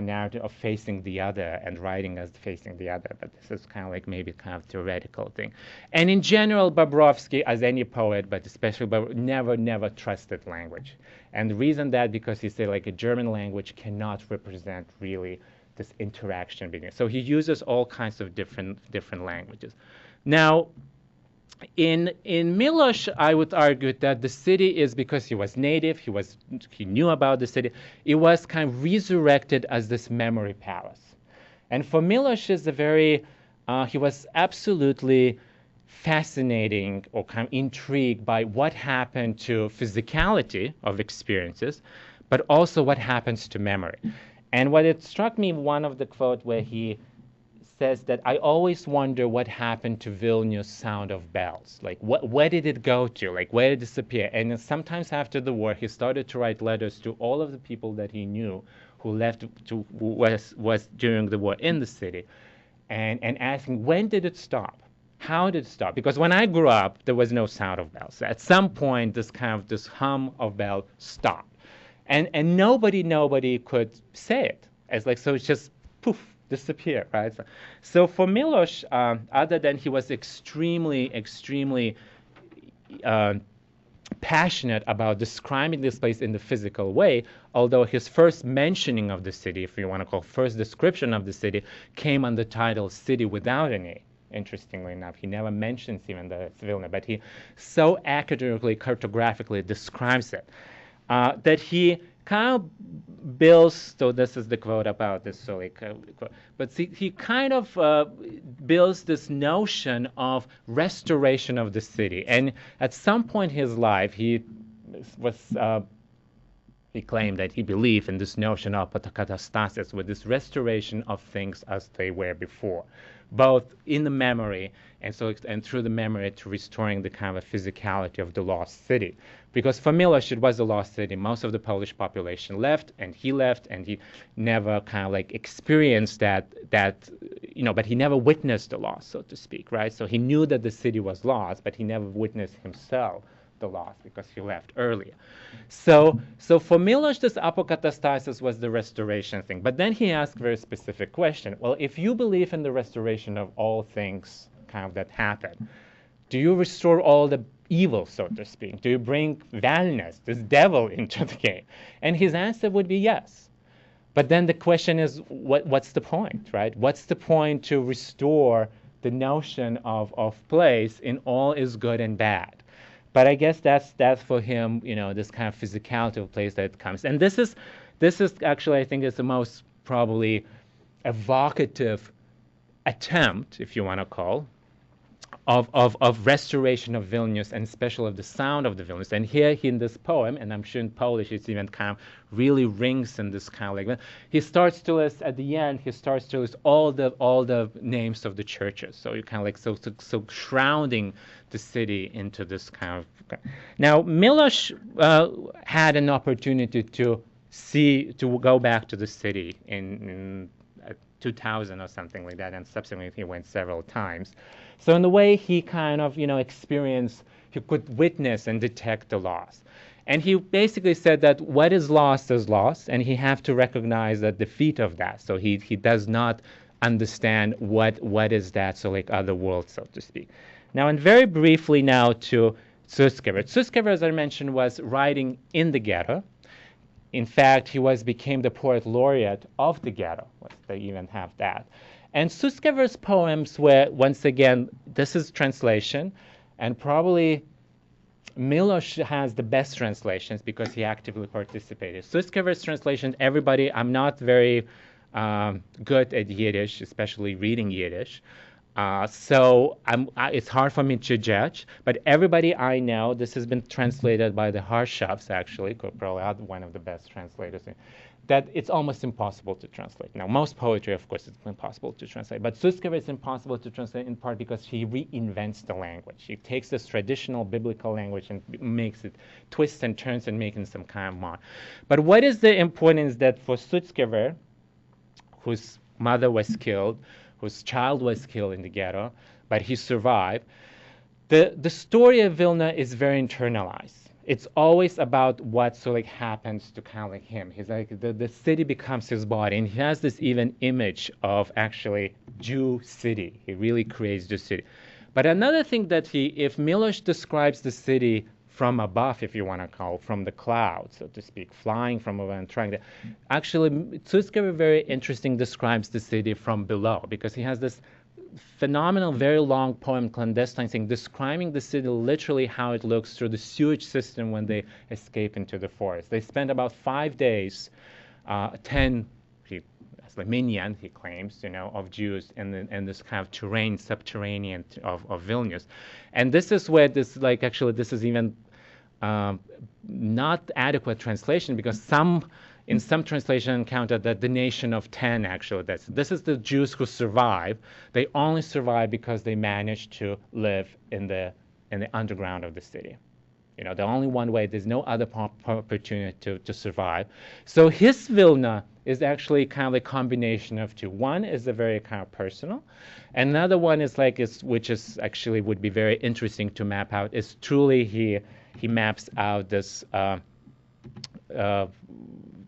narrative of facing the other and writing as facing the other, but this is kind of like maybe kind of theoretical thing. And in general, Bobrovsky, as any poet, but especially never trusted language. And the reason that because he said like a German language cannot represent really this interaction between. So he uses all kinds of different languages. Now, in Milosz, I would argue that the city is because he was native, he knew about the city. It was kind of resurrected as this memory palace, and for Milosz is a very he was absolutely fascinating or kind of intrigued by what happened to physicality of experiences, but also what happens to memory. And what it struck me, one of the quote where he says that I always wonder what happened to Vilnius sound of bells. Like, where did it go to? Like, where did it disappear? And then sometimes after the war, he started to write letters to all of the people that he knew who was during the war in the city, and asking, when did it stop? How did it stop? Because when I grew up, there was no sound of bells. At some point, this hum of bell stopped. And nobody could say it. It's like, so it's just poof, disappear, right? So for Milosz, other than he was extremely passionate about describing this place in the physical way, although his first mentioning of the city, if you want to call first description of the city, came on the title City Without an A. Interestingly enough, he never mentions even the Vilna, but he so accurately, cartographically describes it that he kind of builds, so this is the quote about this, so like, but see, he kind of builds this notion of restoration of the city. And at some point in his life, he claimed that he believed in this notion of apokatastasis, with this restoration of things as they were before, both in the memory and through the memory to restoring the kind of physicality of the lost city. Because for Milosz, it was a lost city. Most of the Polish population left, and he never kind of like experienced that, but he never witnessed the loss, so to speak, right? So he knew that the city was lost, but he never witnessed himself the loss because he left earlier. So for Milosz, this apokatastasis was the restoration thing. But then he asked a very specific question. Well, if you believe in the restoration of all things kind of that happen, do you restore all the evil, so to speak? Do you bring Vilnius, this devil, into the game? And his answer would be yes. But then the question is, what's the point, right? What's the point to restore the notion of place in all is good and bad? But I guess that's for him, this kind of physicality of place that comes. And this is actually, I think, is the most probably evocative attempt, if you want to call, of restoration of Vilnius, and especially of the sound of the Vilnius. And here in this poem, and I'm sure in Polish it's even kind of really rings in this kind of like, he starts to list at the end, all the names of the churches. So you kind of like so shrouding the city into this kind of. Now Milosz had an opportunity to go back to the city in 2000 or something like that, and subsequently he went several times. So in the way he kind of, experienced, he could witness and detect the loss. And he basically said that what is lost, and he have to recognize the defeat of that. So he does not understand what is that, so like other world, so to speak. Now, and very briefly now to Cityscape. Cityscape, as I mentioned, was writing in the ghetto. In fact, he became the poet laureate of the ghetto. They even have that. And Cityscape's poems were, once again, this is translation, and probably Milosz has the best translations because he actively participated. Cityscape's translation, everybody, I'm not very good at Yiddish, especially reading Yiddish. So it's hard for me to judge, but everybody I know, this has been translated by the Harshavs, actually, probably one of the best translators, that it's almost impossible to translate. Now, most poetry, of course, it's impossible to translate, but Cityscape is impossible to translate in part because he reinvents the language. He takes this traditional biblical language and makes it twists and turns and making some kind of mod. But what is the importance that for Cityscape, whose mother was killed, whose child was killed in the ghetto, but he survived. The story of Vilna is very internalized. It's always about what sort of like happens to kind of like him. He's like the city becomes his body, and he has this even image of actually Jew city. He really creates the city. But another thing that if Milosh describes the city from above, if you want to call, from the clouds, so to speak, flying from above and trying to, actually, Cityscape very interesting describes the city from below because he has this phenomenal, very long poem, Clandestine thing, describing the city literally how it looks through the sewage system when they escape into the forest. They spend about 5 days, 10, as the minyan, he claims, of Jews in this kind of subterranean of Vilnius. And this is where this is even not adequate translation because in some translation counted that the nation of 10 actually. This is the Jews who survive. They only survive because they managed to live in the underground of the city. The only one way. There's no other opportunity to survive. So his Vilna is actually kind of a combination of two. One is a very kind of personal. Another one is which is actually would be very interesting to map out. Is truly he maps out this.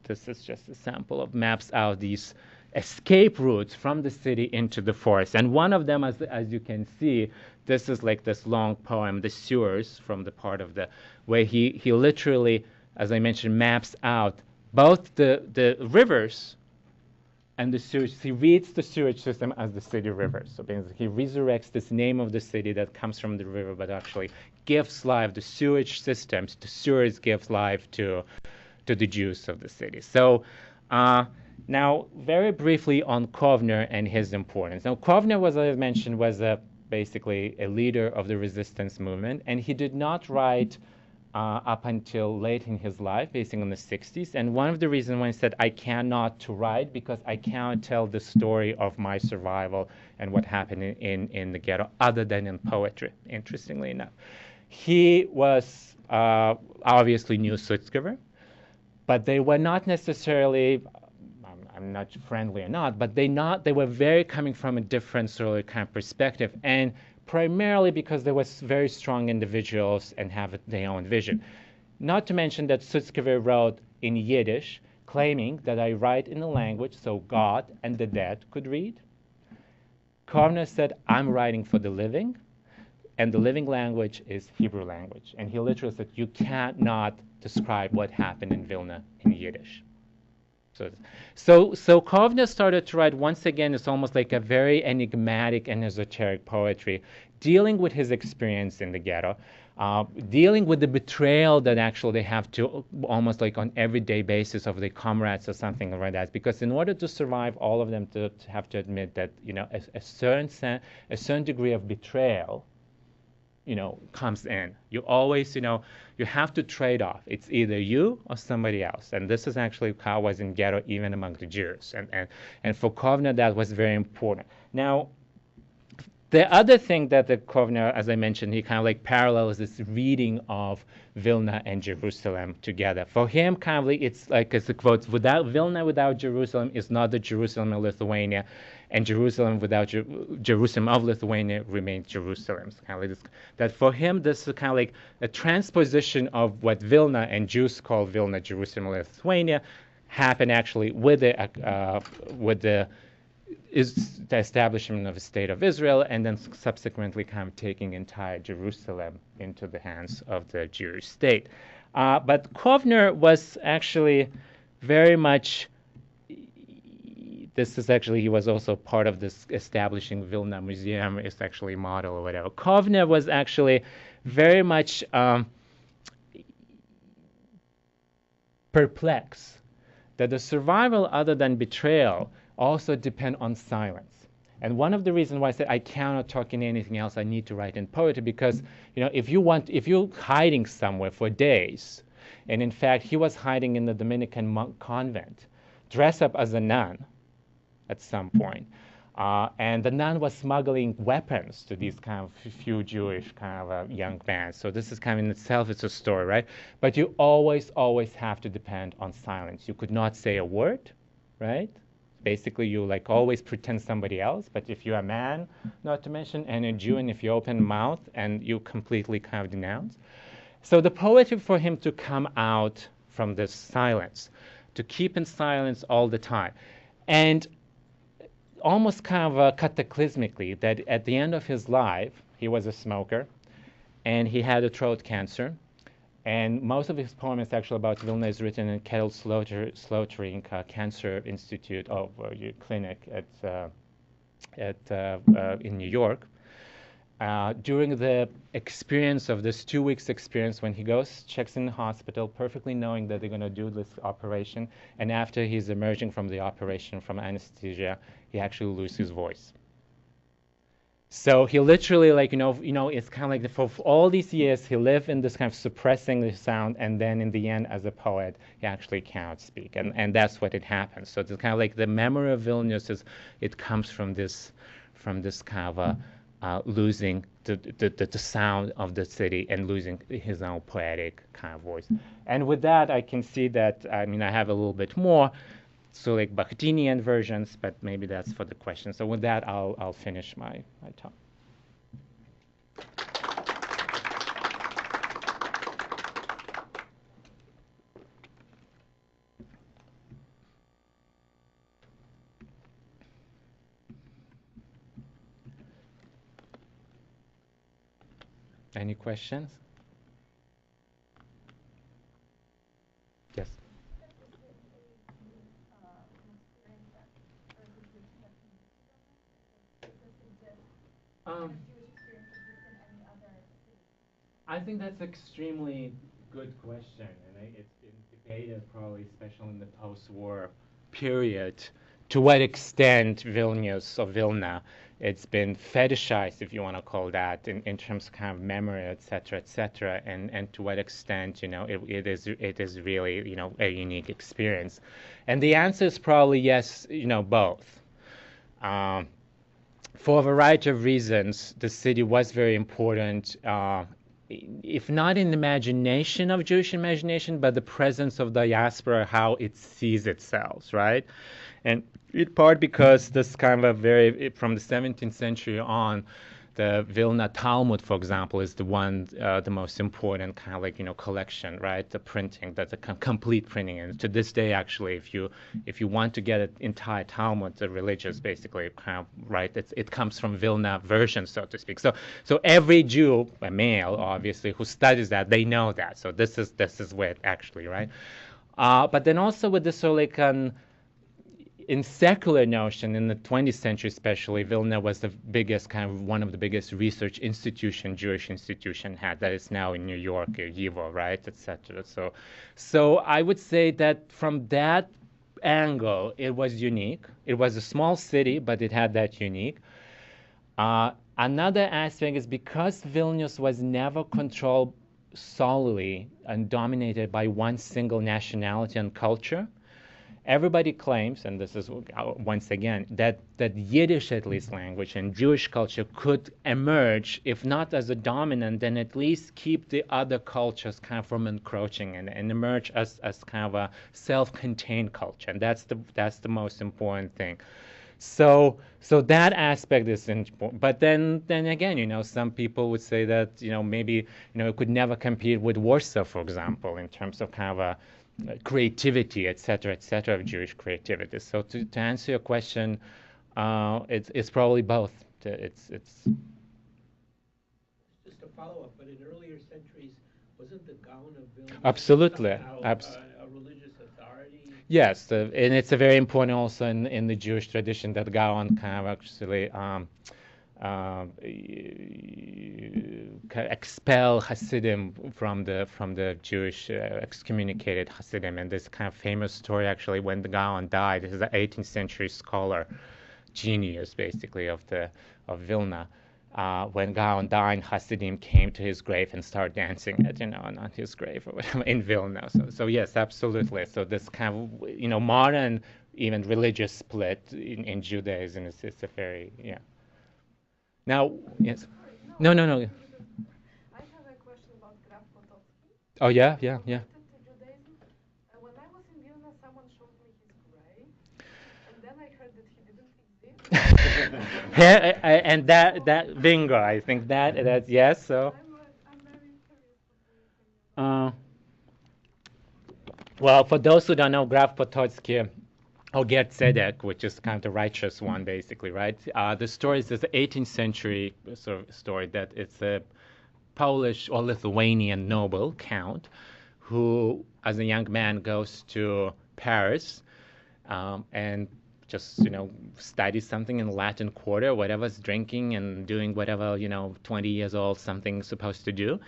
This is just a sample of maps out these escape routes from the city into the forest. And one of them, as you can see, this is like this long poem, The Sewers, from the part of where he literally, as I mentioned, maps out both the rivers and the sewage. He reads the sewage system as the city river. So he resurrects this name of the city that comes from the river, but actually gives life, the sewage systems, the sewers gives life to the Jews of the city. So now, very briefly on Kovner and his importance. Now, Kovner was, as I mentioned, was basically a leader of the resistance movement, and he did not write up until late in his life, basically in the 60s. And one of the reasons why I said I cannot to write, because I cannot tell the story of my survival and what happened in the ghetto other than in poetry, interestingly enough. He was obviously knew Sutzkever, but they were not necessarily, I'm not friendly or not, but they were very coming from a different sort of kind of perspective, and primarily because they were very strong individuals and have their own vision. Not to mention that Sutzkever wrote in Yiddish, claiming that I write in a language so God and the dead could read. Kovner said, I'm writing for the living, and the living language is Hebrew language. And he literally said, you cannot describe what happened in Vilna in Yiddish. So Kovner started to write, once again, it's almost like a very enigmatic and esoteric poetry, dealing with his experience in the ghetto, dealing with the betrayal that actually they have to almost like on everyday basis of their comrades or something like that. Because in order to survive, all of them to have to admit that a certain degree of betrayal comes in. You always, you have to trade off. It's either you or somebody else. And this is actually how it was in ghetto, even among the Jews. And for Kovner, that was very important. Now, the other thing that the Kovner, as I mentioned, he kind of like parallels this reading of Vilna and Jerusalem together. For him, kind of like it's like, as the quotes, Vilna without Jerusalem is not the Jerusalem of Lithuania, and Jerusalem without Jerusalem of Lithuania remains Jerusalem. So kind of like this, that for him, this is kind of like a transposition of what Vilna and Jews call Vilna, Jerusalem, Lithuania, happened actually with the establishment of the state of Israel, and then subsequently kind of taking entire Jerusalem into the hands of the Jewish state. But Kovner was actually very much, he was also part of this establishing Vilna Museum, is actually model or whatever. Kovner was actually very much perplexed that the survival other than betrayal also depend on silence. And one of the reasons why I said I cannot talk in anything else, I need to write in poetry, because if you're hiding somewhere for days, and in fact he was hiding in the Dominican monk convent, dressed up as a nun at some point, and the nun was smuggling weapons to these kind of few Jewish kind of young men. So this is kind of in itself, it's a story, right? But you always have to depend on silence. You could not say a word, right? Basically, you like always pretend somebody else, but if you're a man, not to mention, and a Jew, and if you open mouth and you completely kind of denounce. So the poetry for him to come out from this silence, to keep in silence all the time, and almost kind of cataclysmically that at the end of his life, he was a smoker, and he had a throat cancer. And most of his poem is actually about Vilna is written in Kettle Slaughtering Cancer Institute of clinic in New York. During the experience of this 2 weeks experience, when he goes, checks in the hospital, perfectly knowing that they're going to do this operation, and after he's emerging from the operation from anesthesia, he actually loses his voice. So he literally, like, it's kind of like for all these years, he lived in this kind of suppressing the sound, and then in the end, as a poet, he actually cannot speak, and that's what it happens. So it's kind of like the memory of Vilnius it comes from this kind of losing the sound of the city and losing his own poetic kind of voice. And with that, I can see that, I mean, I have a little bit more, so like Bakhtinian versions, but maybe that's for the question. So with that, I'll finish my talk. Any questions? Yes. Um, I think that's extremely good question, and it's been debated probably, especially in the post-war period, to what extent Vilnius or Vilna, it's been fetishized, if you want to call that, in terms of kind of memory, et cetera, and to what extent, it is really, a unique experience. And the answer is probably yes, both. Um, for a variety of reasons, the city was very important, if not in the imagination of Jewish imagination, but the presence of diaspora, how it sees itself, right? And in part because this kind of from the 17th century on, the Vilna Talmud, for example, is the most important kind of like, collection, right? The printing, the complete printing. And to this day, actually, if you want to get an entire Talmud, the religious, basically, kind of, right? It comes from Vilna version, so to speak. So every Jew, a male, obviously, who studies that, they know that. So this is where it actually, right? But then also with this sort of like in secular notion, in the 20th century especially, Vilna was the biggest, kind of one of the biggest research Jewish institution had, that is now in New York, YIVO, right, etc. So I would say that from that angle, it was unique. It was a small city, but it had that unique. Another aspect is because Vilnius was never controlled solely and dominated by one single nationality and culture. Everybody claims, and this is once again, that Yiddish, at least language, and Jewish culture could emerge, if not as a dominant, then at least keep the other cultures kind of from encroaching and emerge as kind of a self-contained culture. And that's the most important thing. So that aspect is important. But then again, some people would say that, maybe, it could never compete with Warsaw, for example, in terms of kind of a creativity, et cetera, of Jewish creativity. So to answer your question, it's probably both. It's just a follow-up. But in earlier centuries, wasn't the Gaon of Vilna absolutely a religious authority? yes, and it's a very important also in the Jewish tradition that Gaon kind of actually expel Hasidim from the Jewish excommunicated Hasidim, and this kind of famous story actually when the Gaon died. This is an 18th century scholar, genius basically of Vilna. When Gaon died, Hasidim came to his grave and started dancing on his grave or whatever in Vilna. So yes, absolutely. So this kind of modern even religious split in Judaism is a very Now, yes. No, no, no. I have a question about Graf Potocki. Oh, yeah, yeah, yeah. Connected to Judaism. When I was in Vilna, someone showed me his grave, and then I And that bingo, I think that's yes. So, I'm very curious what do you think about uh, well, for those who don't know, Graf Potocki or Gerd Tzedek, which is kind of the righteous one, basically, right? The story is this 18th century sort of story that it's a Polish or Lithuanian noble count who, as a young man, goes to Paris and just studies something in Latin Quarter, whatever's drinking and doing whatever 20 years old something supposed to do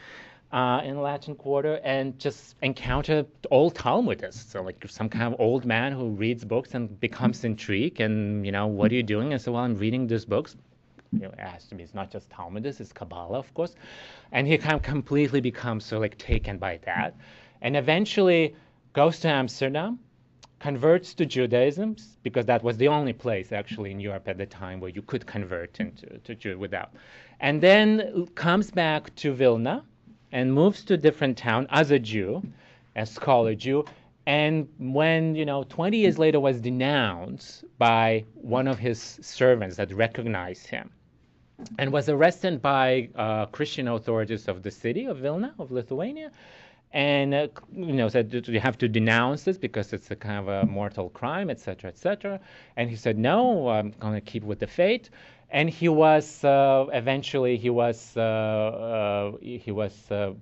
in Latin Quarter, and just encounter old Talmudists, so like some kind of old man who reads books and becomes intrigued, and what are you doing? And so, well, I'm reading these books. It has to be. It's not just Talmudist, it's Kabbalah, of course. And he kind of completely becomes so like taken by that, and eventually goes to Amsterdam, converts to Judaism because that was the only place actually in Europe at the time where you could convert into to Jew without, and then comes back to Vilna, and moves to a different town as a Jew, a scholar Jew, and when 20 years later was denounced by one of his servants that recognized him, and was arrested by Christian authorities of the city of Vilna, of Lithuania, and said you have to denounce this because it's a kind of a mortal crime, etc., etc. And he said, no, I'm going to keep with the faith. And he was eventually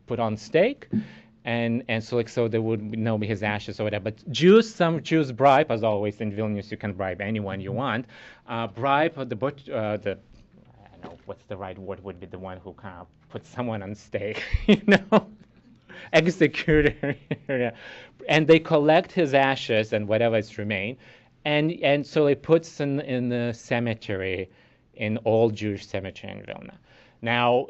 put on stake, and so there would be his ashes or whatever. But some Jews bribe, as always in Vilnius, you can bribe anyone you want. Bribe the I don't know what's the right word would be the one who kind of puts someone on stake, executor, and they collect his ashes and whatever is remain, and so he puts in the cemetery, in old Jewish cemetery in Vilna. Now,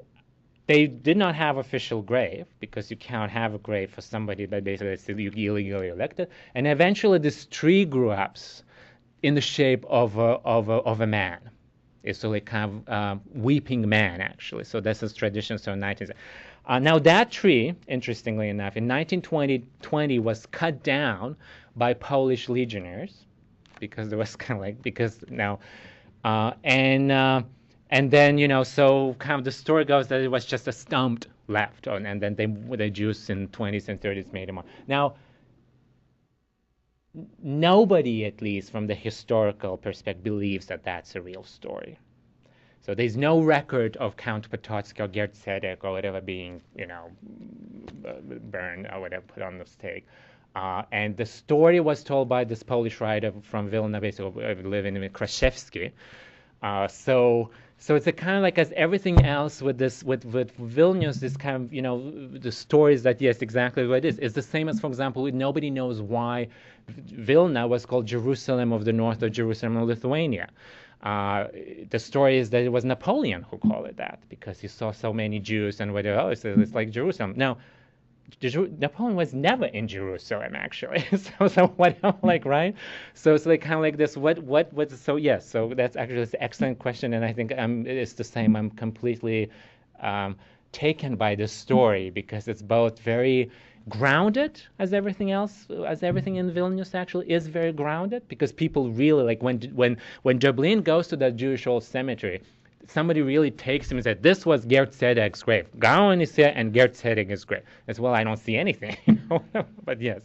they did not have official grave because you can't have a grave for somebody that basically is illegally elected. And eventually, this tree grew up in the shape of a man. It's like kind of weeping man, actually. So this is tradition. So 19th. Now that tree, interestingly enough, in 1920 was cut down by Polish legionnaires because there was kind of like because now and then so kind of the story goes that it was just a stump left, and then the Jews in 20s and 30s made it more. Now nobody, at least from the historical perspective, believes that that's a real story. So there's no record of Count Potocki or Gerd Tzedek or whatever being, burned or whatever, put on the stake. And the story was told by this Polish writer from Vilna, basically living in Kraszewski. So it's a kind of like as everything else with Vilnius, this kind of the stories that yes, exactly what it is. It's the same as, for example, nobody knows why Vilna was called Jerusalem of the North or Jerusalem of Lithuania. The story is that it was Napoleon who called it that because he saw so many Jews and whatever. Oh, it's like Jerusalem. Now, Napoleon was never in Jerusalem actually. so what like right? So it's like kind of like this. What? So yes. So that's actually an excellent question, and I think it's the same. I'm completely taken by this story because it's both very grounded as everything else, as everything in Vilnius actually is very grounded because people really like when Dublin goes to that Jewish old cemetery, somebody really takes him and said, this was Gerd Tzedek's grave. Gaon is here and Gerd Tzedek is grave. As well, I don't see anything, but yes.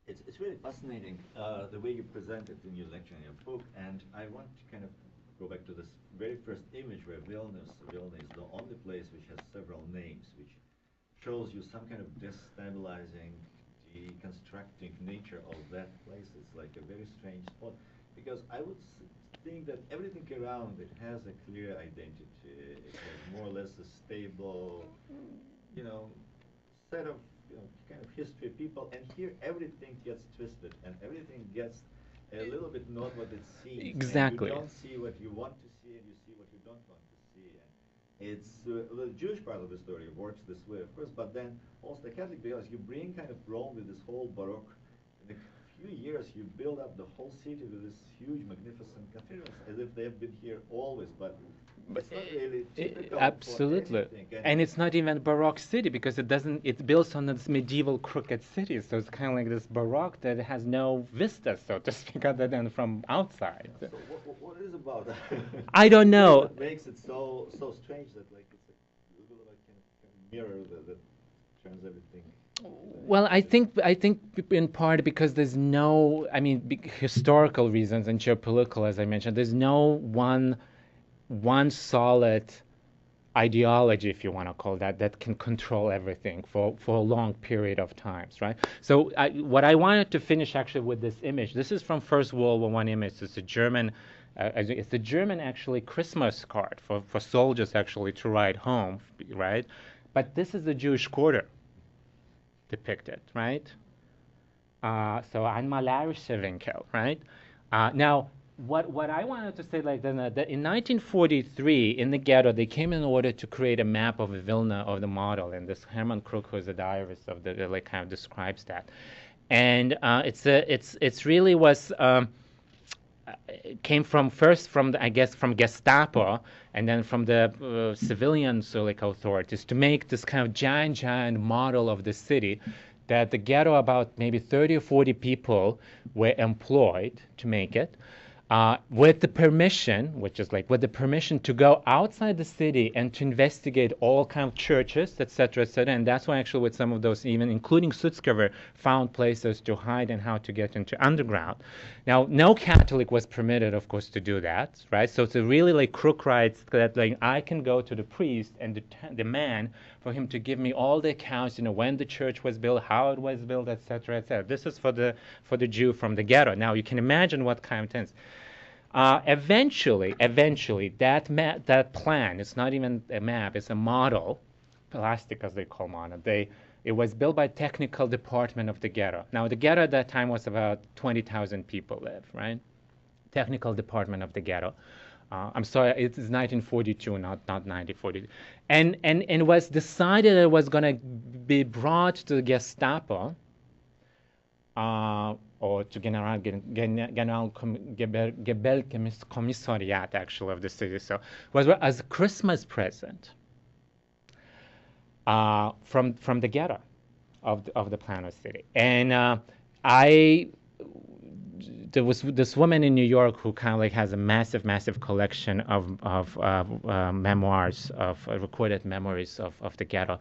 It's really fascinating the way you present it in your lecture and your book, and I want to kind of go back to this very first image where Vilna is the only place which has several names, which shows you some kind of destabilizing, deconstructing nature of that place. It's like a very strange spot because I would think that everything around it has a clear identity. It has more or less a stable, set of kind of history of people. And here everything gets twisted and everything gets a little bit not what it seems. Exactly. And you don't see what you want to see and you see what you don't want to see. And it's the Jewish part of the story works this way, of course, but then also the Catholic, because you bring kind of Rome with this whole Baroque, few years you build up the whole city with this huge, magnificent cathedrals, as if they have been here always, but it's not really typical Absolutely. for anything. And it's not even Baroque city because it builds on this medieval crooked city. So it's kind of like this Baroque that has no vista, so to speak, other than from outside. So what is about that? I don't know. What makes it so strange that like it's a little bit like kind of mirror that turns everything. Well, I think in part because there's no, I mean, historical reasons and geopolitical, as I mentioned, there's no one solid ideology, if you want to call that can control everything for a long period of times, right? So what I wanted to finish actually with this image. This is from First World War I image. It's a German. It's a German actually Christmas card for soldiers actually to ride home, right? But this is the Jewish quarter depicted, right? So ein malarischer Winkel, right? Now, what I wanted to say, like, that in 1943, in the ghetto, they came in order to create a map of Vilna, of the model, and this Hermann Kruk, who's a diarist of the, like, kind of describes that. And it's really was, it came from I guess, from Gestapo, and then from the civilian, so like authorities, to make this kind of giant model of the city, that the ghetto, about maybe 30 or 40 people were employed to make it, with the permission, which is like with the permission to go outside the city and to investigate all kind of churches, etc., etc. And that's why actually with some of those, even including Sutzkever, found places to hide and how to get into underground. Now, no Catholic was permitted, of course, to do that, right? So it's a really like crook rights that like I can go to the priest and demand for him to give me all the accounts, when the church was built, how it was built, etc., etc. This is for the Jew from the ghetto. Now you can imagine what kind of things. Eventually, that plan, it's not even a map, it's a model, plastic as they call model. It was built by technical department of the ghetto. Now the ghetto at that time was about 20,000 people live, right? Technical department of the ghetto. I'm sorry, it's 1942, not 1942. And it was decided it was going to be brought to the Gestapo, or to Gebelkommissariat, actually, of the city. So it was as a Christmas present from the ghetto of the Plano city. And there was this woman in New York who kind of like has a massive collection of memoirs, of recorded memories of the ghetto.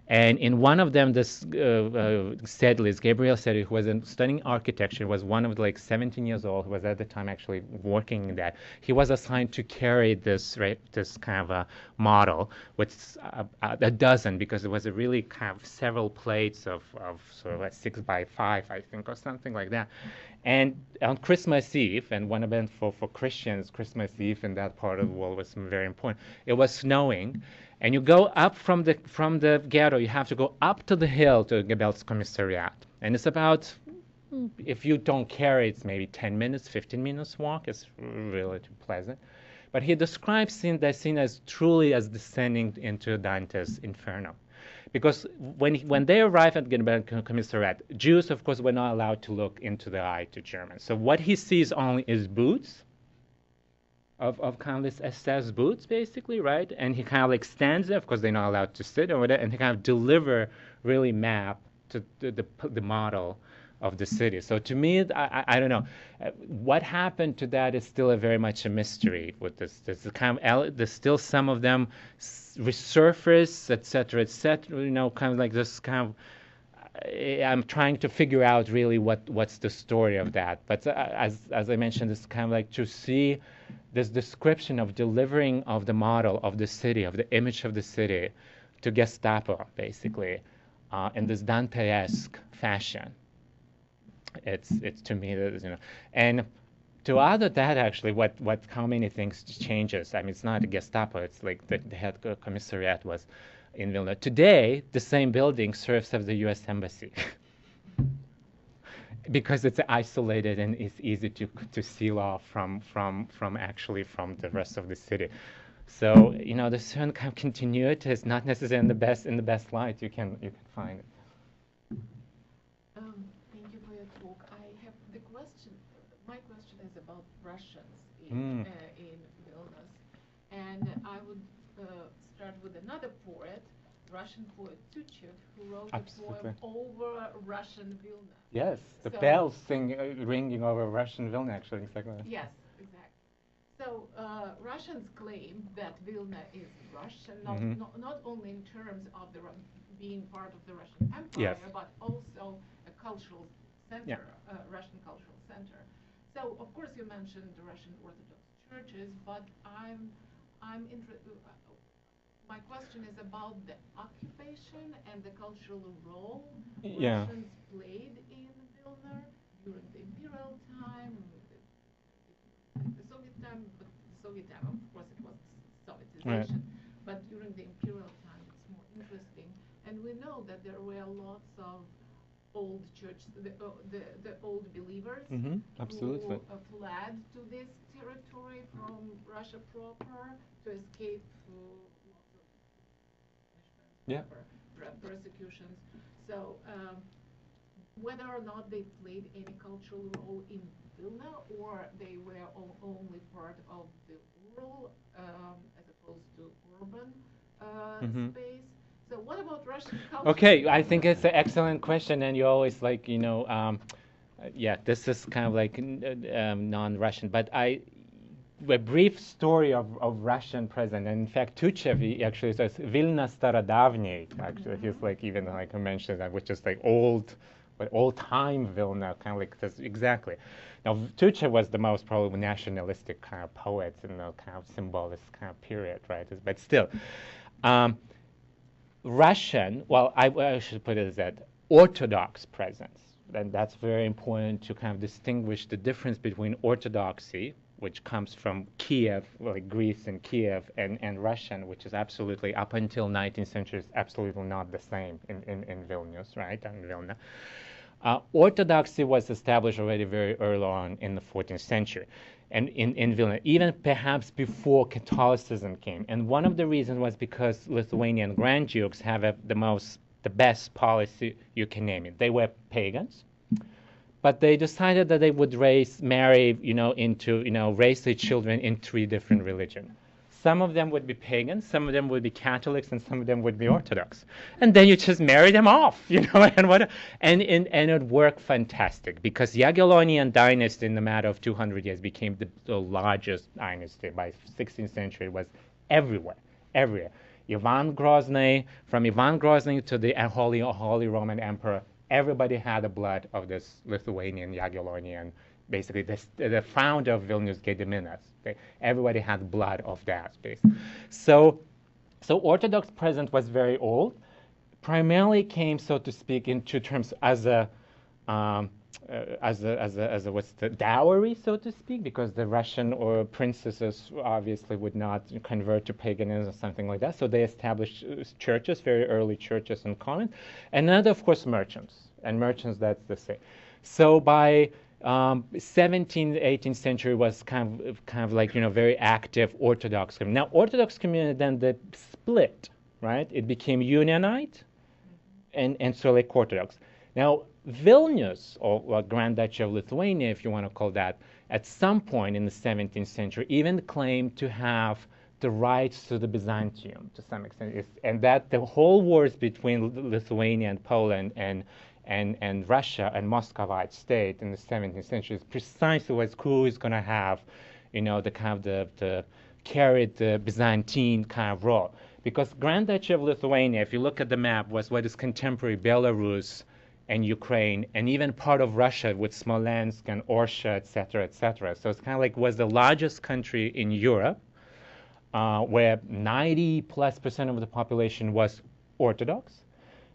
And in one of them, this Sedlis, Gabriel Sedlis, who was studying architecture, was one of like 17 years old, who was at the time actually working in that. He was assigned to carry this kind of a model with a dozen, because it was a really kind of several plates of sort of like 6 by 5, I think, or something like that. And on Christmas Eve, and one event for Christians, Christmas Eve in that part of the world was very important. It was snowing, and you go up from the ghetto. You have to go up to the hill to Gebel's Commissariat, and it's about, if you don't carry, it's maybe 10 minutes, 15 minutes walk. It's really pleasant. But he describes that scene as truly as descending into Dante's Inferno. Because when they arrive at Gebel Commissariat, Jews, of course, were not allowed to look into the eye to Germans. So what he sees only is boots, of kind of this SS boots, basically, right? And he kind of like stands there. Of course, they're not allowed to sit over there, and he kind of deliver really map to the model of the city. So to me, I don't know. What happened to that is still very much a mystery with this. There's still some of them resurface, etc., etc. Kind of like this kind of. I'm trying to figure out really what's the story of that. But as I mentioned, it's kind of like to see this description of delivering of the model of the city, of the image of the city, to Gestapo, basically, in this Dante-esque fashion. It's to me, and to add that, actually, how many things changes. I mean, it's not a Gestapo. It's like the head commissariat was in Vilna. Today, the same building serves as the U.S. Embassy because it's isolated and it's easy to seal off from the rest of the city. So the certain kind of continuity is not necessarily in the best light you can find it. Thank you for your talk. I have Russians Mm. in Vilnius. And I would start with another poet, Russian poet Tuchev, who wrote Absolutely. a poem over Russian Vilna. Yes, the So- bells ringing over Russian Vilna, actually, exactly. Yes, exactly. So Russians claim that Vilna is Russian, Mhm. not only in terms of being part of the Russian Empire, Yes. but also a cultural center, Yeah. Russian cultural center. So of course you mentioned the Russian Orthodox churches, but I'm interested. My question is about the occupation and the cultural role Yeah. Russians played in Vilna during the imperial time, the Soviet time, but the Soviet time, of course, it was Sovietization. Right. But during the imperial time, it's more interesting. And we know that there were lots of old church, the old believers Absolutely. who fled to this territory from Russia proper to escape lots of punishments, Yeah. persecutions. So whether or not they played any cultural role in Vilna or they were only part of the rural as opposed to urban space. So what about Russian culture? Okay, I think it's an excellent question, and you always like, yeah, this is kind of like non-Russian, but a brief story of Russian presence, and in fact, Tuchev he actually says Vilna Starodavny. Actually, he's like even like mentioned that, which is like old, but old-time Vilna, kind of like this exactly. Now, Tuchev was the most probably nationalistic kind of poet in the kind of symbolist kind of period, right? But still. Russian, well, I should put it as that Orthodox presence, and that's very important to kind of distinguish the difference between Orthodoxy, which comes from Kiev, like Greece and Kiev, and Russian, which is absolutely, up until 19th century, is absolutely not the same in Vilnius, right, in Vilna. Orthodoxy was established already very early on in the 14th century, and in Vilna, even perhaps before Catholicism came. And one of the reasons was because Lithuanian Grand Dukes have the best policy you can name it. They were pagans, but they decided that they would raise their children in 3 different religions. Some of them would be pagans, some of them would be Catholics, and some of them would be Orthodox. And then you just marry them off, and it worked fantastic because Jagiellonian dynasty in the matter of 200 years became the largest dynasty. By 16th century, it was everywhere. From Ivan Grozny to the Holy Roman Emperor, everybody had the blood of this Lithuanian Jagiellonian, basically the founder of Vilnius, Gediminas. Okay? Everybody had blood of that space. So Orthodox presence was very old. Primarily came, so to speak, in 2 terms as a what's the dowry, so to speak, because the Russian or princesses obviously would not convert to paganism or something like that. So they established churches, very early churches in Corinth, and then of course merchants, that's the same. So by 17th, 18th century was kind of like very active Orthodox community. Now Orthodox community then they split, right? It became Unionite and so like Orthodox. Now Vilnius, or Grand Duchy of Lithuania, if you want to call that, at some point in the 17th century even claimed to have the rights to the Byzantium to some extent, and that the whole wars between Lithuania and Poland and Russia and Muscovite state in the 17th century is precisely who is going to have, the kind of the carried the Byzantine kind of role. Because Grand Duchy of Lithuania, if you look at the map, was what is contemporary Belarus and Ukraine, and even part of Russia with Smolensk and Orsha, etc., etc. So it's kind of like was the largest country in Europe, where 90+% of the population was Orthodox.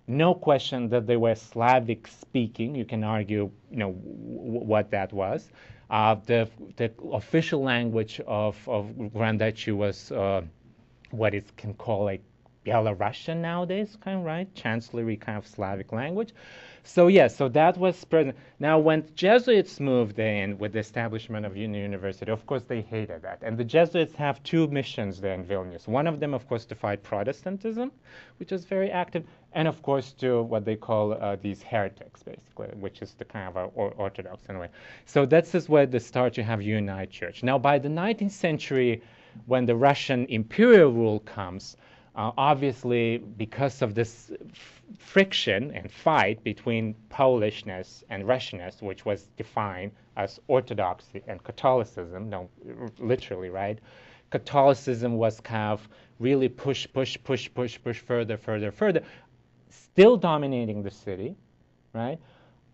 No question that they were Slavic speaking. You can argue, what that was. The official language of Grand Duchy was what it can call like Belarusian nowadays, kind of, right? Chancellery kind of Slavic language. So yeah, so that was present. Now, when Jesuits moved in with the establishment of university, of course they hated that. And the Jesuits have two missions there in Vilnius. One of them, of course, to fight Protestantism, which is very active, and of course to what they call these heretics, basically, which is the kind of Orthodox anyway. So this is where they start to have unite church. Now, by the 19th century, when the Russian imperial rule comes, obviously, because of this friction and fight between Polishness and Russianness, which was defined as Orthodoxy and Catholicism, no, literally, right? Catholicism was kind of really push further, still dominating the city, right?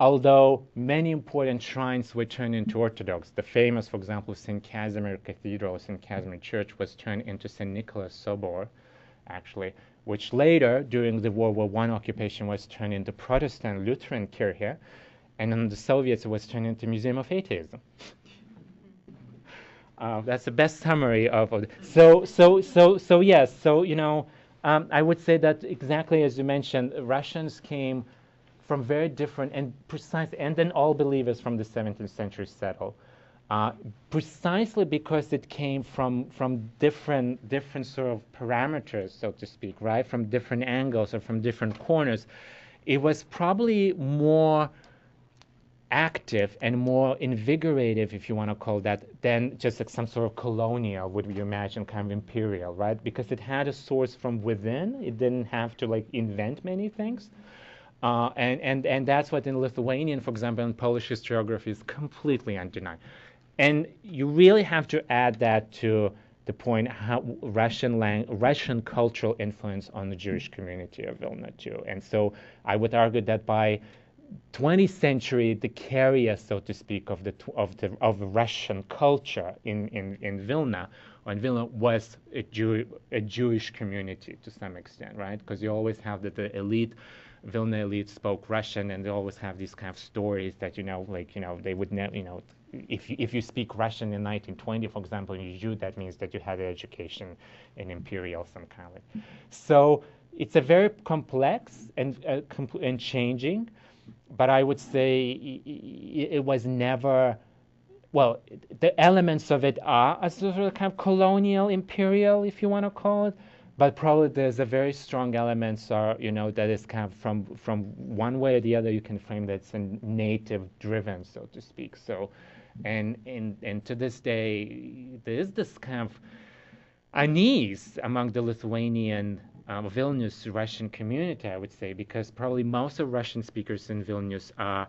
Although many important shrines were turned into Orthodox. The famous, for example, St. Casimir Cathedral, St. Casimir Church, was turned into St. Nicholas Sobor, actually, which later, during the World War I occupation, was turned into Protestant Lutheran Kirche, and in the Soviets, it was turned into Museum of Atheism. That's the best summary of it. So yes, so, you know, I would say that exactly as you mentioned, Russians came from very different and precise, and then all believers from the 17th century settled. Precisely because it came from different sort of parameters, so to speak, right? From different angles or from different corners. It was probably more active and more invigorative, if you want to call that, than just like some sort of colonial, would you imagine, kind of imperial, right? Because it had a source from within. It didn't have to like invent many things. And that's what in Lithuanian, for example, in Polish historiography is completely undenied. And you really have to add that to the point how Russian cultural influence on the Jewish community of Vilna too. And so I would argue that by 20th century, the carrier, so to speak, of Russian culture in Vilna, or in Vilna, was a Jewish community to some extent, right? Because you always have that the elite. Vilna elite spoke Russian, and they always have these kind of stories that, you know, like, you know, they would never, you know, if you speak Russian in 1920, for example, and you're Jew, that means that you had an education in imperial some kind of. So it's a very complex and changing, but I would say it was never. Well, the elements of it are a sort of kind of colonial, imperial, if you want to call it. But probably there's a very strong elements are, you know, that is kind of from one way or the other you can frame that's a native driven, so to speak. So, and to this day, there is this kind of unease among the Lithuanian Vilnius Russian community, I would say, because probably most of Russian speakers in Vilnius are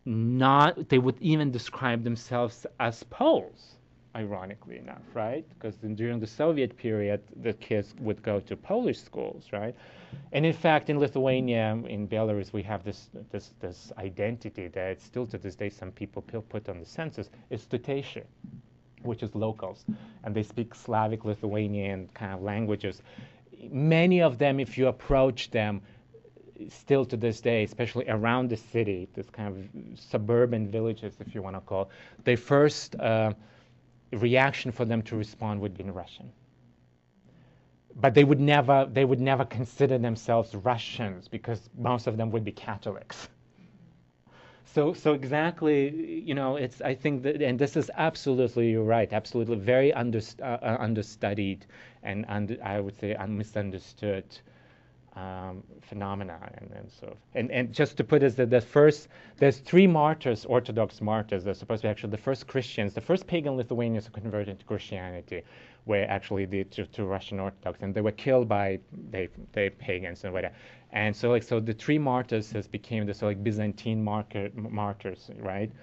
not, they would even describe themselves as Poles, ironically enough, right? Because during the Soviet period, the kids would go to Polish schools, right? And in fact, in Lithuania, in Belarus, we have this identity that still to this day some people put on the census. It's Tuteishi, which is locals, and they speak Slavic Lithuanian kind of languages. Many of them, if you approach them, still to this day, especially around the city, this kind of suburban villages, if you want to call it, their first reaction for them to respond would be in Russian. But they would never consider themselves Russians because most of them would be Catholics. So exactly, you know, it's, I think that, and this is absolutely, you're right, absolutely very understudied and I would say misunderstood phenomena, and just to put it, that there's three martyrs, Orthodox martyrs. They're supposed to be actually the first Christians, the first pagan Lithuanians who converted to Christianity, were actually to Russian Orthodox, and they were killed by they pagans and whatever. And so the three martyrs has became the sort of Byzantine martyrs, right?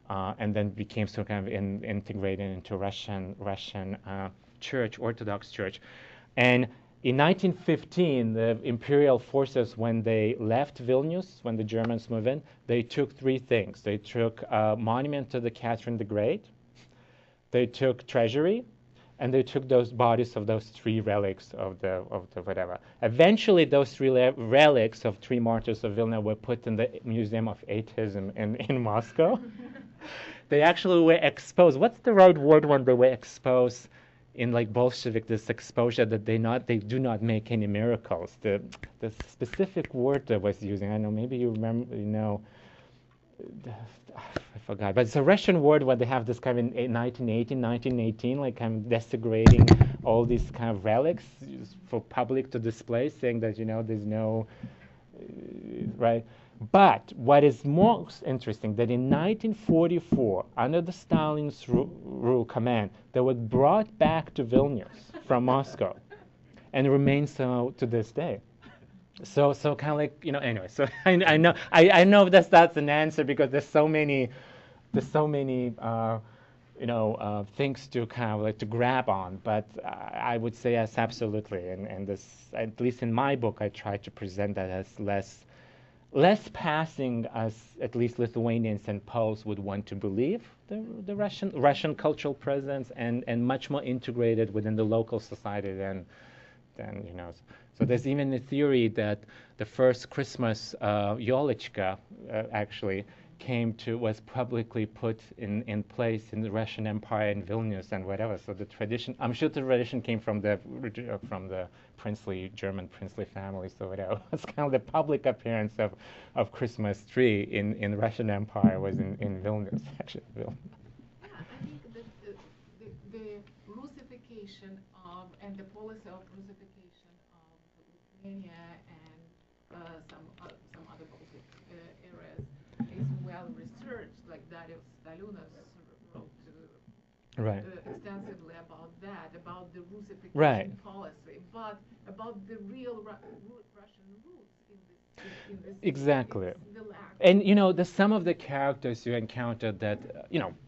And then became so kind of integrated into Russian church, Orthodox church, and in 1915, the imperial forces, when they left Vilnius, when the Germans moved in, they took three things. They took a monument to the Catherine the Great, they took treasury, and they took those bodies of those three relics of the whatever. Eventually, those three relics of three martyrs of Vilna were put in the Museum of Atheism in Moscow. They actually were exposed. What's the right word when they were exposed? in like Bolshevik, this exposure that they do not make any miracles. The specific word that was using, I know maybe you remember, I forgot, but it's a Russian word where they have this kind of in 1918, like kind of desecrating all these kind of relics for public to display, saying that there's no right. But what is most interesting that in 1944, under the Stalin's rule command, they were brought back to Vilnius from Moscow, and remain so to this day. So kind of like anyway. So I know that's an answer because there's so many things to kind of like to grab on. But I would say yes, absolutely. And this, at least in my book, I try to present that as less passing as at least Lithuanians and Poles would want to believe the Russian cultural presence, and much more integrated within the local society than. So there's even a theory that the first Christmas Yolechka actually was publicly put in place in the Russian Empire in Vilnius and whatever. So the tradition, I'm sure the tradition came from the German princely families. So whatever. It's kind of the public appearance of Christmas tree in Russian Empire was in Vilnius actually. Yeah, I think that the Russification and the policy of Russification of Lithuania and some other Baltic areas is well researched. Like Darius Staliunas wrote Right. Extensively about that, about the Russification Right. policy, but about the real Russian roots in this Exactly. the lack. And the some of the characters you encountered that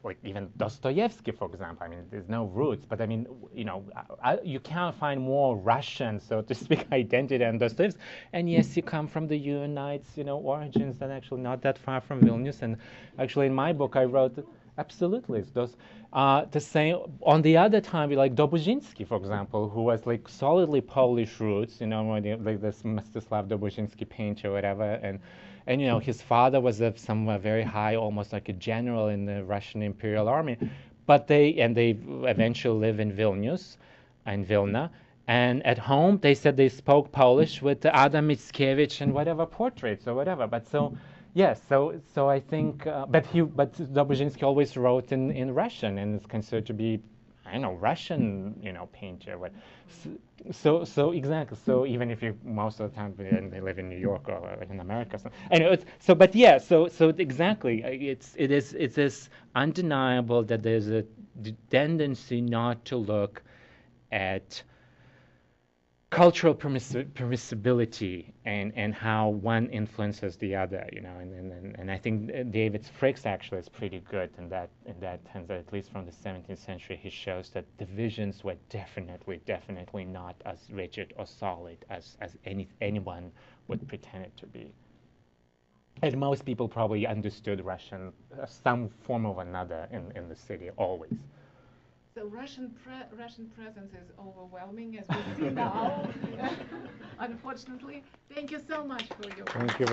like even Dostoevsky, for example. I mean, there's no roots, but I mean, you can't find more Russian, so to speak, identity than Dostoevsky. And yes, you come from the Unites, origins that actually not that far from Vilnius. And actually, in my book, I wrote absolutely it's those. The same on the other time, like Dobuzinski, for example, who was like solidly Polish roots, like this Mstislav Dobuzinski painter, or whatever, and his father was somewhere very high, almost like a general in the Russian Imperial Army, but they eventually live in Vilnius, in Vilna, and at home they said they spoke Polish with Adam Mickiewicz and whatever portraits or whatever, but so. Yes, so I think, but Dobuzinski always wrote in Russian and is considered to be, Russian, painter. What, so exactly. So even if you most of the time they live in New York or in America, so exactly, it is undeniable that there's a tendency not to look at cultural permissibility and how one influences the other, and I think David Fricks actually is pretty good in that sense, that at least from the 17th century he shows that the visions were definitely not as rigid or solid as anyone would pretend it to be. And most people probably understood Russian some form or another in the city always. So Russian presence is overwhelming, as we see now, unfortunately. Thank you so much for your. Thank you.